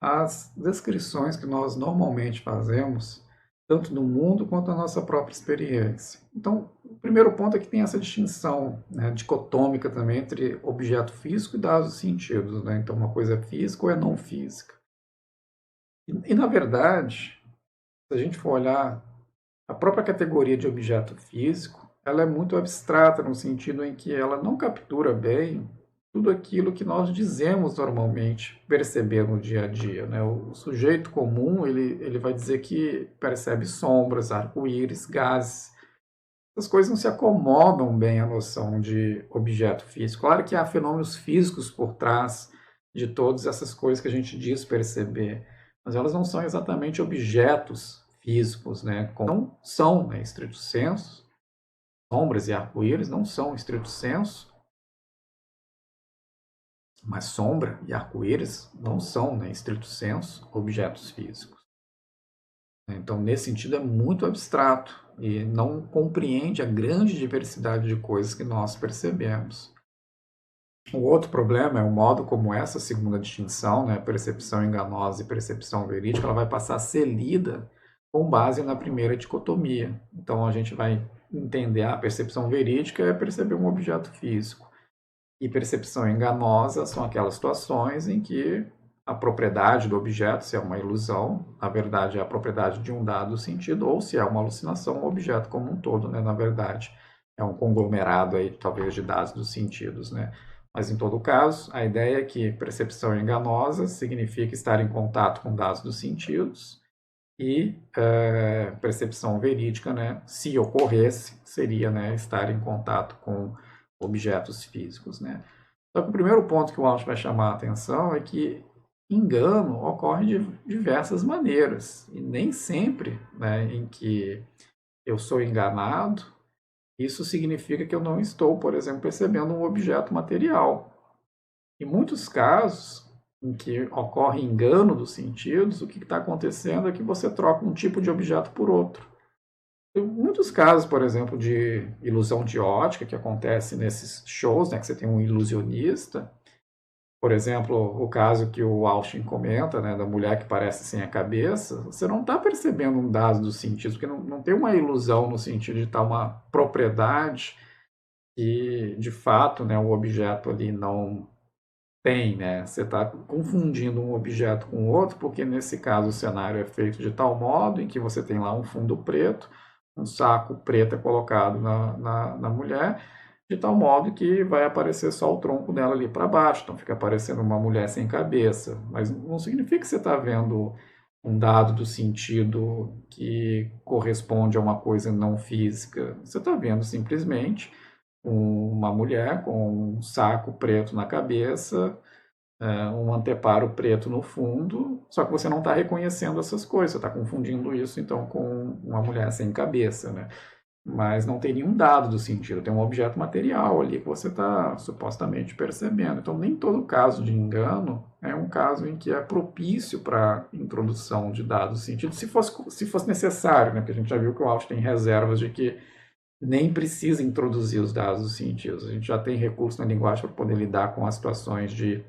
às descrições que nós normalmente fazemos, tanto do mundo quanto da nossa própria experiência. Então, o primeiro ponto é que tem essa distinção, né, dicotômica também entre objeto físico e dados sentidos, né? Então, uma coisa é física ou é não física. E na verdade, se a gente for olhar a própria categoria de objeto físico, ela é muito abstrata no sentido em que ela não captura bem tudo aquilo que nós dizemos normalmente perceber no dia a dia, né? O sujeito comum ele vai dizer que percebe sombras, arco-íris, gases. Essas coisas não se acomodam bem à noção de objeto físico. Claro que há fenômenos físicos por trás de todas essas coisas que a gente diz perceber, mas elas não são exatamente objetos físicos, né, não são, né, estrito senso, sombras e arco-íris não são estrito senso, mas sombra e arco-íris não são, né, estrito senso, objetos físicos. Então, nesse sentido, é muito abstrato e não compreende a grande diversidade de coisas que nós percebemos. O outro problema é o modo como essa segunda distinção, né, percepção enganosa e percepção verídica, ela vai passar a ser lida com base na primeira dicotomia. Então, a gente vai entender a percepção verídica é perceber um objeto físico. E percepção enganosa são aquelas situações em que a propriedade do objeto, se é uma ilusão, na verdade é a propriedade de um dado sentido, ou se é uma alucinação, o objeto como um todo, né, na verdade, é um conglomerado aí, talvez, de dados dos sentidos, né? Mas, em todo caso, a ideia é que percepção enganosa significa estar em contato com dados dos sentidos e percepção verídica, né, se ocorresse, seria, né, estar em contato com objetos físicos, né? Só que o primeiro ponto que o Walsh vai chamar a atenção é que engano ocorre de diversas maneiras e nem sempre, né, em que eu sou enganado, isso significa que eu não estou, por exemplo, percebendo um objeto material. Em muitos casos em que ocorre engano dos sentidos, o que está acontecendo é que você troca um tipo de objeto por outro. Tem muitos casos, por exemplo, de ilusão de ótica que acontece nesses shows, né, que você tem um ilusionista. Por exemplo, o caso que o Austin comenta, né, da mulher que parece sem a cabeça, você não está percebendo um dado dos sentidos, porque não tem uma ilusão no sentido de estar uma propriedade que, de fato, né, o objeto ali não tem, né? Você está confundindo um objeto com outro, porque nesse caso o cenário é feito de tal modo em que você tem lá um fundo preto, um saco preto é colocado na mulher, de tal modo que vai aparecer só o tronco dela ali para baixo, então fica aparecendo uma mulher sem cabeça. Mas não significa que você está vendo um dado do sentido que corresponde a uma coisa não física. Você está vendo simplesmente uma mulher com um saco preto na cabeça, um anteparo preto no fundo, só que você não está reconhecendo essas coisas, você está confundindo isso então com uma mulher sem cabeça, né? Mas não tem nenhum dado do sentido, tem um objeto material ali que você está supostamente percebendo. Então, nem todo caso de engano é um caso em que é propício para introdução de dados do sentido, se fosse necessário, né? Porque a gente já viu que o Austin tem reservas de que nem precisa introduzir os dados dos sentidos. A gente já tem recurso na linguagem para poder lidar com as situações de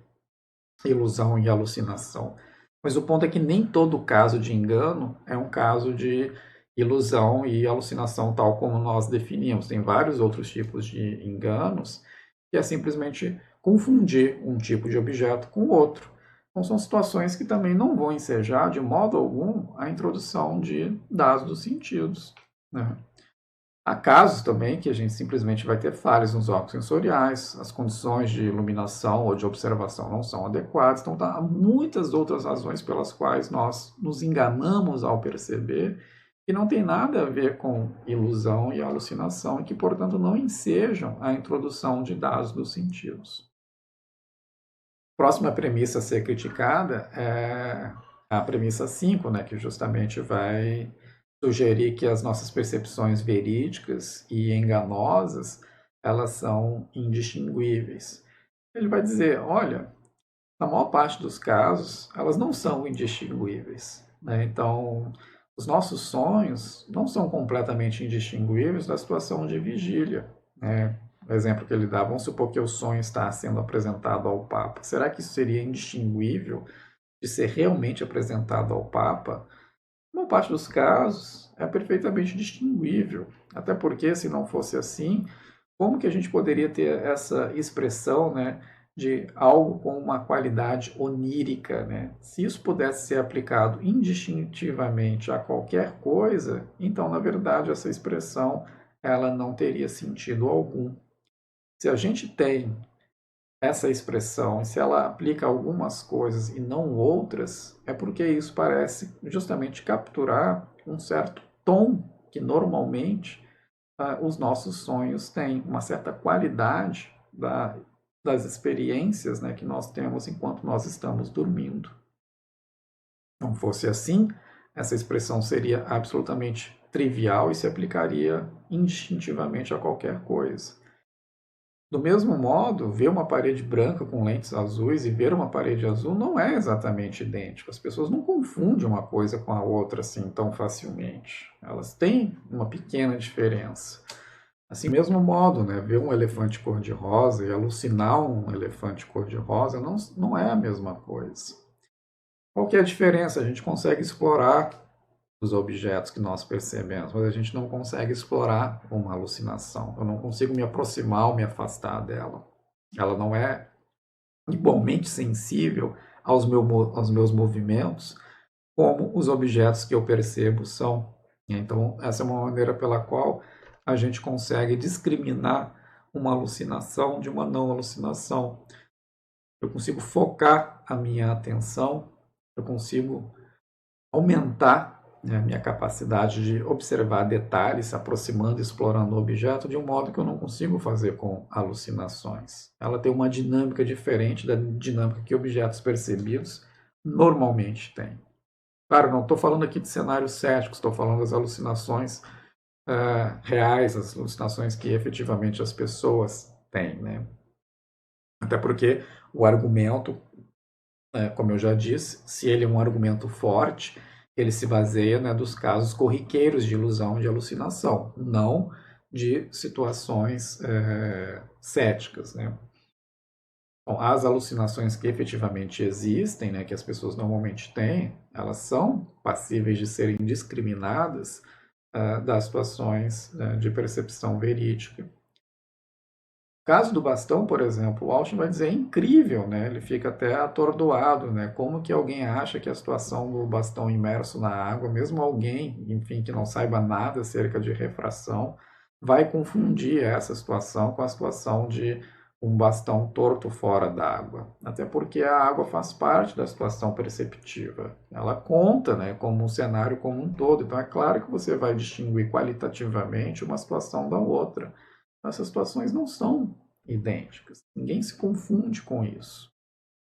ilusão e alucinação. Mas o ponto é que nem todo caso de engano é um caso de ilusão e alucinação tal como nós definimos. Tem vários outros tipos de enganos que é simplesmente confundir um tipo de objeto com outro. Então são situações que também não vão ensejar de modo algum a introdução de dados dos sentidos, né? Há casos também que a gente simplesmente vai ter falhas nos órgãos sensoriais, as condições de iluminação ou de observação não são adequadas, então há muitas outras razões pelas quais nós nos enganamos ao perceber que não tem nada a ver com ilusão e alucinação e que, portanto, não ensejam a introdução de dados dos sentidos. Próxima premissa a ser criticada é a premissa 5, né, que justamente vai sugerir que as nossas percepções verídicas e enganosas, elas são indistinguíveis. Ele vai dizer, olha, na maior parte dos casos, elas não são indistinguíveis, né? Então, os nossos sonhos não são completamente indistinguíveis da situação de vigília, né? O exemplo que ele dá, vamos supor que o sonho está sendo apresentado ao Papa. Será que isso seria indistinguível de ser realmente apresentado ao Papa? Na parte dos casos, é perfeitamente distinguível. Até porque, se não fosse assim, como que a gente poderia ter essa expressão, né, de algo com uma qualidade onírica, né? Se isso pudesse ser aplicado indistintivamente a qualquer coisa, então, na verdade, essa expressão ela não teria sentido algum. Se a gente tem essa expressão, e se ela aplica algumas coisas e não outras, é porque isso parece justamente capturar um certo tom que normalmente os nossos sonhos têm, uma certa qualidade das experiências, né, que nós temos enquanto nós estamos dormindo. Não fosse assim, essa expressão seria absolutamente trivial e se aplicaria indistintivamente a qualquer coisa. Do mesmo modo, ver uma parede branca com lentes azuis e ver uma parede azul não é exatamente idêntico. As pessoas não confundem uma coisa com a outra assim tão facilmente. Elas têm uma pequena diferença. Assim, mesmo modo, né, ver um elefante cor-de-rosa e alucinar um elefante cor-de-rosa não é a mesma coisa. Qual que é a diferença? A gente consegue explorar os objetos que nós percebemos, mas a gente não consegue explorar uma alucinação. Eu não consigo me aproximar ou me afastar dela. Ela não é igualmente sensível aos meus movimentos como os objetos que eu percebo são. Então, essa é uma maneira pela qual a gente consegue discriminar uma alucinação de uma não alucinação. Eu consigo focar a minha atenção, eu consigo aumentar, né, a minha capacidade de observar detalhes, se aproximando e explorando o objeto de um modo que eu não consigo fazer com alucinações. Ela tem uma dinâmica diferente da dinâmica que objetos percebidos normalmente têm. Claro, não estou falando aqui de cenários céticos, estou falando das alucinações reais, as alucinações que efetivamente as pessoas têm, né? Até porque o argumento, como eu já disse, se ele é um argumento forte, ele se baseia, né, dos casos corriqueiros de ilusão e de alucinação, não de situações céticas, né? Bom, as alucinações que efetivamente existem, né, que as pessoas normalmente têm, elas são passíveis de serem discriminadas das situações, né, de percepção verídica. O caso do bastão, por exemplo, o Austin vai dizer é incrível, né? Ele fica até atordoado, né? Como que alguém acha que a situação do bastão imerso na água, mesmo alguém, enfim, que não saiba nada acerca de refração, vai confundir essa situação com a situação de um bastão torto fora d'água. Até porque a água faz parte da situação perceptiva. Ela conta, né, como um cenário como um todo. Então é claro que você vai distinguir qualitativamente uma situação da outra. Essas situações não são idênticas. Ninguém se confunde com isso.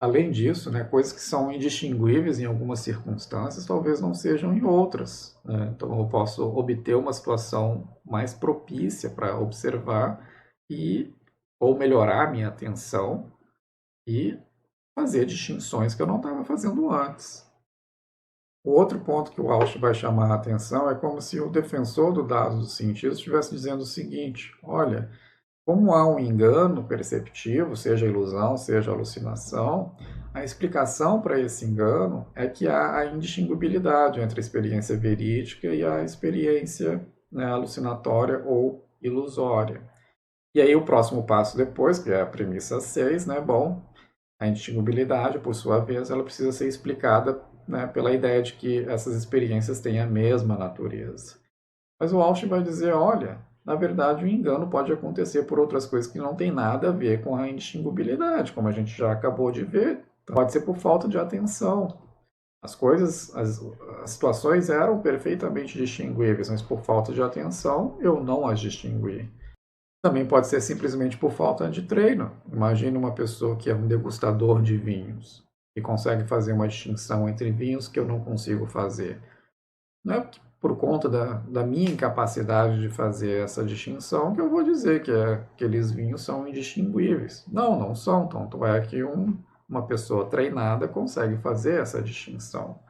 Além disso, né, coisas que são indistinguíveis em algumas circunstâncias talvez não sejam em outras, né? Então eu posso obter uma situação mais propícia para observar e ou melhorar a minha atenção e fazer distinções que eu não estava fazendo antes. O outro ponto que o Walsh vai chamar a atenção é como se o defensor do dado dos sentidos estivesse dizendo o seguinte: olha, como há um engano perceptivo, seja ilusão, seja alucinação, a explicação para esse engano é que há a indistinguibilidade entre a experiência verídica e a experiência, né, alucinatória ou ilusória. E aí o próximo passo depois, que é a premissa 6, né, bom, a indistinguibilidade, por sua vez, ela precisa ser explicada, né, pela ideia de que essas experiências têm a mesma natureza. Mas o Walsh vai dizer, olha, na verdade o engano pode acontecer por outras coisas que não tem nada a ver com a indistinguibilidade, como a gente já acabou de ver. Pode ser por falta de atenção. As coisas, as situações eram perfeitamente distinguíveis, mas por falta de atenção eu não as distingui. Também pode ser simplesmente por falta de treino. Imagine uma pessoa que é um degustador de vinhos e consegue fazer uma distinção entre vinhos que eu não consigo fazer. Não é por conta da minha incapacidade de fazer essa distinção que eu vou dizer que aqueles vinhos são indistinguíveis. Não, não são. Tanto é que uma pessoa treinada consegue fazer essa distinção.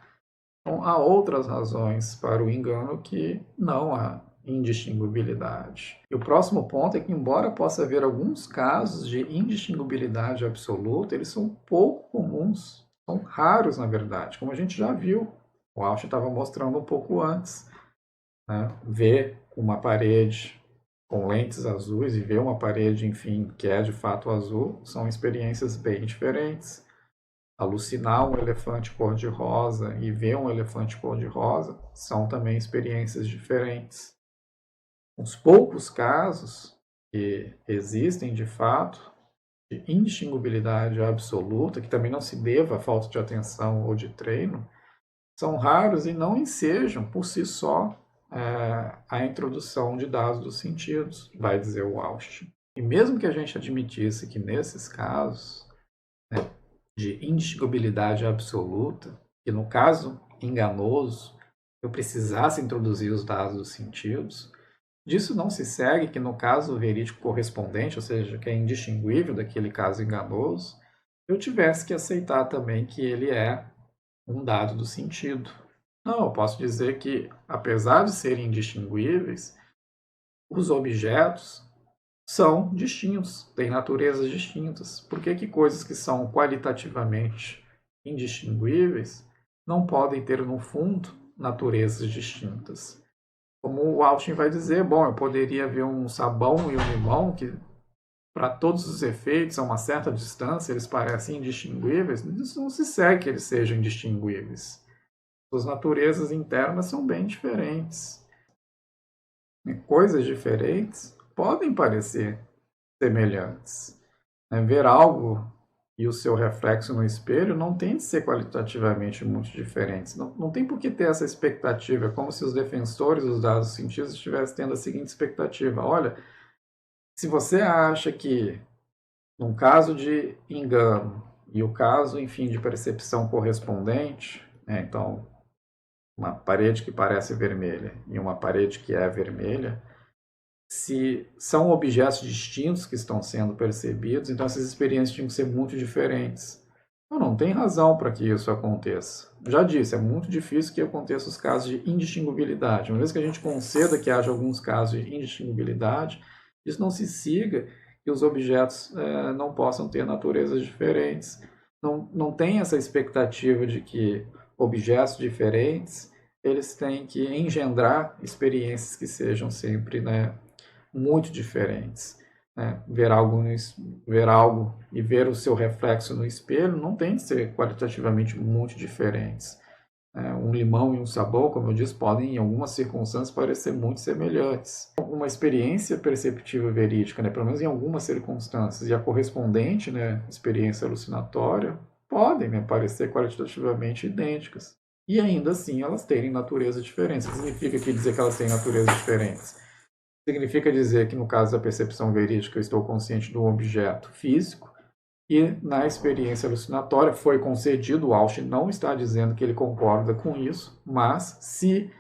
Então, há outras razões para o engano que não há indistinguibilidade. E o próximo ponto é que, embora possa haver alguns casos de indistinguibilidade absoluta, eles são pouco comuns, são raros, na verdade, como a gente já viu. O Austin estava mostrando um pouco antes. Né? Ver uma parede com lentes azuis e ver uma parede, enfim, que é de fato azul, são experiências bem diferentes. Alucinar um elefante cor-de-rosa e ver um elefante cor-de-rosa são também experiências diferentes. Os poucos casos que existem de fato de indistinguibilidade absoluta, que também não se deva à falta de atenção ou de treino, são raros e não ensejam por si só a introdução de dados dos sentidos, vai dizer o Walsh. E mesmo que a gente admitisse que nesses casos, né, de indistinguibilidade absoluta, e no caso enganoso, eu precisasse introduzir os dados dos sentidos, disso não se segue que no caso verídico correspondente, ou seja, que é indistinguível daquele caso enganoso, eu tivesse que aceitar também que ele é um dado do sentido. Não, eu posso dizer que, apesar de serem indistinguíveis, os objetos são distintos, têm naturezas distintas. Por que coisas que são qualitativamente indistinguíveis não podem ter, no fundo, naturezas distintas? Como o Austin vai dizer, bom, eu poderia ver um sabão e um limão que, para todos os efeitos, a uma certa distância, eles parecem indistinguíveis. Isso não se segue que eles sejam indistinguíveis. Suas naturezas internas são bem diferentes. Coisas diferentes podem parecer semelhantes. Ver algo e o seu reflexo no espelho não tem de ser qualitativamente muito diferentes. Não tem por que ter essa expectativa. É como se os defensores dos dados sentidos estivessem tendo a seguinte expectativa. Olha, se você acha que, num caso de engano e o caso, enfim, de percepção correspondente, então, uma parede que parece vermelha e uma parede que é vermelha, se são objetos distintos que estão sendo percebidos, então essas experiências tinham que ser muito diferentes. Então, não tem razão para que isso aconteça. Já disse, é muito difícil que aconteça os casos de indistinguibilidade. Uma vez que a gente conceda que haja alguns casos de indistinguibilidade, isso não se siga que os objetos não possam ter naturezas diferentes. Não tem essa expectativa de que objetos diferentes eles têm que engendrar experiências que sejam sempre, muito diferentes. Ver algo e ver o seu reflexo no espelho não tem que ser qualitativamente muito diferentes. Um limão e um sabor, como eu disse, podem em algumas circunstâncias parecer muito semelhantes. Uma experiência perceptiva verídica, pelo menos em algumas circunstâncias, e a correspondente, experiência alucinatória, podem parecer qualitativamente idênticas. E ainda assim elas terem naturezas diferentes. Significa que dizer que elas têm naturezas diferentes significa dizer que, no caso da percepção verídica, eu estou consciente do objeto físico e, na experiência alucinatória, foi concedido, o Austin não está dizendo que ele concorda com isso, mas, se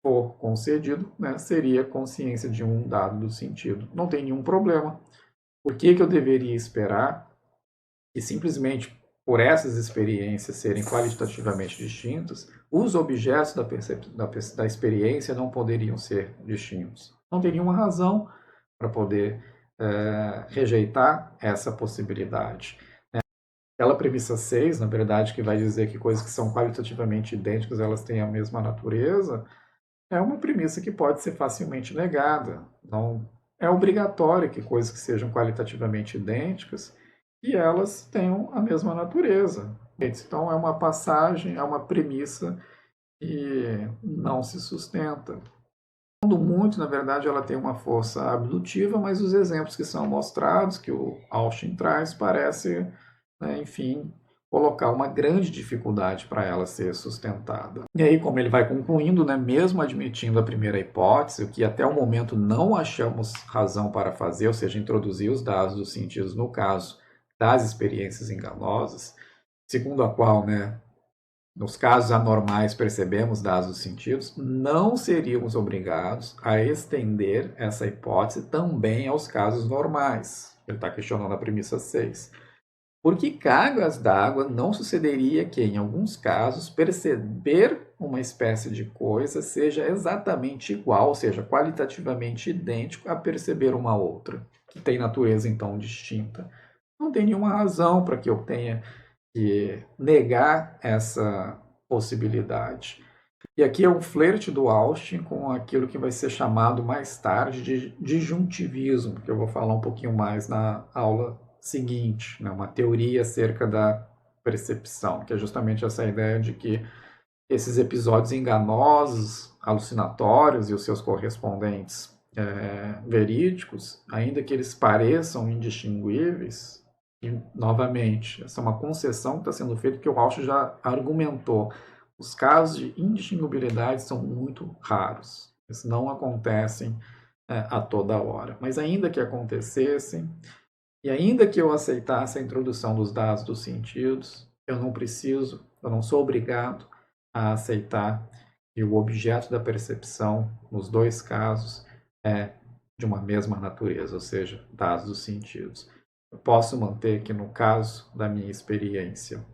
for concedido, seria consciência de um dado do sentido. Não tem nenhum problema. Por que eu deveria esperar que, simplesmente por essas experiências serem qualitativamente distintas, os objetos da experiência não poderiam ser distintos? Não tem nenhuma razão para poder rejeitar essa possibilidade. Aquela premissa 6, na verdade, que vai dizer que coisas que são qualitativamente idênticas, elas têm a mesma natureza, é uma premissa que pode ser facilmente negada. Não é obrigatório que coisas que sejam qualitativamente idênticas e elas tenham a mesma natureza. Então, é uma passagem, é uma premissa que não se sustenta. Muito, na verdade, ela tem uma força abdutiva, mas os exemplos que são mostrados, que o Austin traz, parece, enfim, colocar uma grande dificuldade para ela ser sustentada. E aí, como ele vai concluindo, mesmo admitindo a primeira hipótese, o que até o momento não achamos razão para fazer, ou seja, introduzir os dados dos sentidos no caso das experiências enganosas, segundo a qual, nos casos anormais percebemos dados dos sentidos, não seríamos obrigados a estender essa hipótese também aos casos normais. Ele está questionando a premissa 6. Porque cargas d'água não sucederia que, em alguns casos, perceber uma espécie de coisa seja exatamente igual, ou seja, qualitativamente idêntico a perceber uma outra, que tem natureza então distinta. Não tem nenhuma razão para que eu tenha que negar essa possibilidade. E aqui é um flerte do Austin com aquilo que vai ser chamado mais tarde de disjuntivismo, que eu vou falar um pouquinho mais na aula seguinte, uma teoria acerca da percepção, que é justamente essa ideia de que esses episódios enganosos, alucinatórios e os seus correspondentes verídicos, ainda que eles pareçam indistinguíveis, e, novamente, essa é uma concessão que está sendo feita, que o Austin já argumentou. Os casos de indistinguibilidade são muito raros. Eles não acontecem a toda hora. Mas ainda que acontecessem, e ainda que eu aceitasse a introdução dos dados dos sentidos, eu não sou obrigado a aceitar e o objeto da percepção, nos dois casos, é de uma mesma natureza, ou seja, dados os sentidos. Eu posso manter que, no caso da minha experiência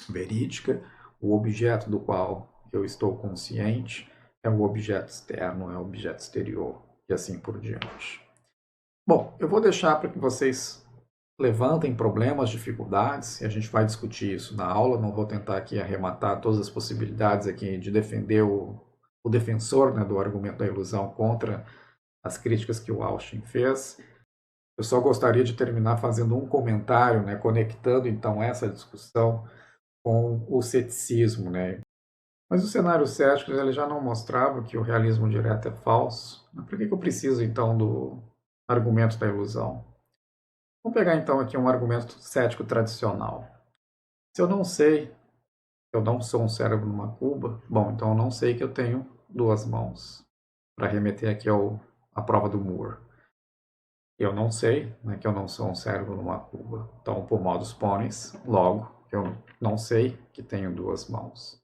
verídica, o objeto do qual eu estou consciente é o objeto externo, é o objeto exterior, e assim por diante. Bom, eu vou deixar para que vocês levantem problemas, dificuldades, e a gente vai discutir isso na aula. Não vou tentar aqui arrematar todas as possibilidades aqui de defender o defensor, né, do argumento da ilusão contra as críticas que o Austin fez. Eu só gostaria de terminar fazendo um comentário, né, conectando então essa discussão com o ceticismo, né? Mas os cenários céticos ele já não mostrava que o realismo direto é falso. Por que eu preciso então do argumento da ilusão? Vamos pegar então aqui um argumento cético tradicional. Se eu não sei que eu não sou um cérebro numa cuba, bom, então eu não sei que eu tenho duas mãos. Para remeter aqui à prova do Moore. Eu não sei, né, que eu não sou um cérebro numa cuba. Então, por modus ponens, logo, eu não sei que tenho duas mãos.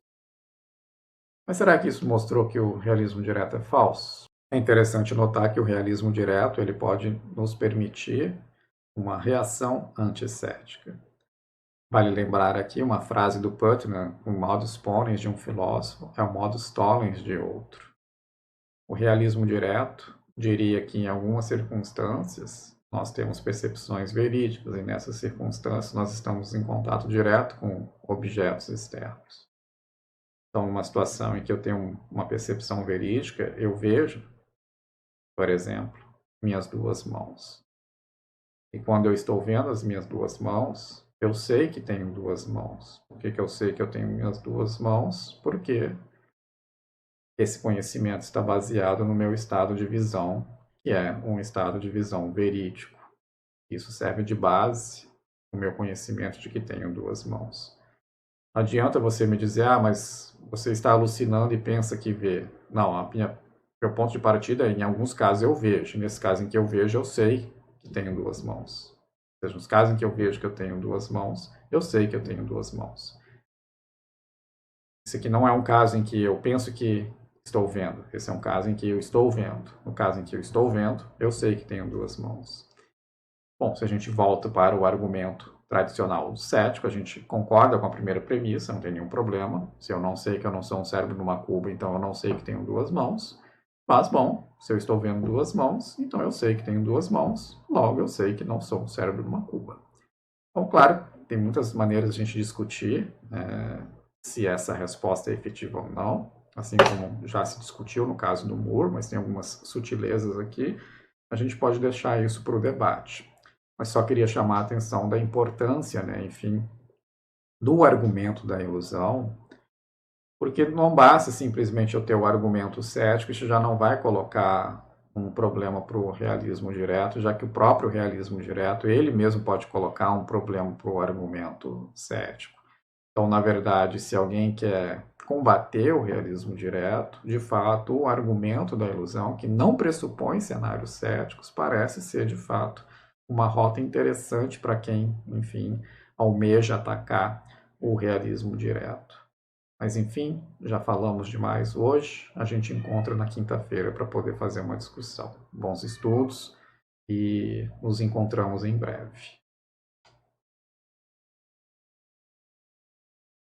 Mas será que isso mostrou que o realismo direto é falso? É interessante notar que o realismo direto ele pode nos permitir uma reação anticética. Vale lembrar aqui uma frase do Putnam: o modus ponens de um filósofo é o modus tollens de outro. O realismo direto diria que, em algumas circunstâncias, nós temos percepções verídicas, e nessas circunstâncias nós estamos em contato direto com objetos externos. Então, numa situação em que eu tenho uma percepção verídica, eu vejo, por exemplo, minhas duas mãos. E quando eu estou vendo as minhas duas mãos, eu sei que tenho duas mãos. Por que eu sei que eu tenho minhas duas mãos? Porque esse conhecimento está baseado no meu estado de visão, que é um estado de visão verídico. Isso serve de base no meu conhecimento de que tenho duas mãos. Não adianta você me dizer, mas você está alucinando e pensa que vê. Não, meu ponto de partida é, em alguns casos eu vejo. Nesse caso em que eu vejo, eu sei que tenho duas mãos. Ou seja, nos casos em que eu vejo que eu tenho duas mãos, eu sei que eu tenho duas mãos. Esse aqui não é um caso em que eu penso que estou vendo. Esse é um caso em que eu estou vendo. No caso em que eu estou vendo, eu sei que tenho duas mãos. Bom, se a gente volta para o argumento tradicional do cético, a gente concorda com a primeira premissa, não tem nenhum problema. Se eu não sei que eu não sou um cérebro numa cuba, então eu não sei que tenho duas mãos. Mas, bom, se eu estou vendo duas mãos, então eu sei que tenho duas mãos, logo eu sei que não sou um cérebro numa cuba. Bom, claro, tem muitas maneiras de a gente discutir se essa resposta é efetiva ou não, assim como já se discutiu no caso do Moore, mas tem algumas sutilezas aqui. A gente pode deixar isso para o debate. Mas só queria chamar a atenção da importância, né, enfim, do argumento da ilusão, porque não basta simplesmente eu ter o argumento cético, isso já não vai colocar um problema para o realismo direto, já que o próprio realismo direto, ele mesmo pode colocar um problema para o argumento cético. Então, na verdade, se alguém quer combater o realismo direto, de fato, o argumento da ilusão, que não pressupõe cenários céticos, parece ser, de fato, uma rota interessante para quem, enfim, almeja atacar o realismo direto. Mas, enfim, já falamos demais hoje. A gente encontra na quinta-feira para poder fazer uma discussão. Bons estudos e nos encontramos em breve.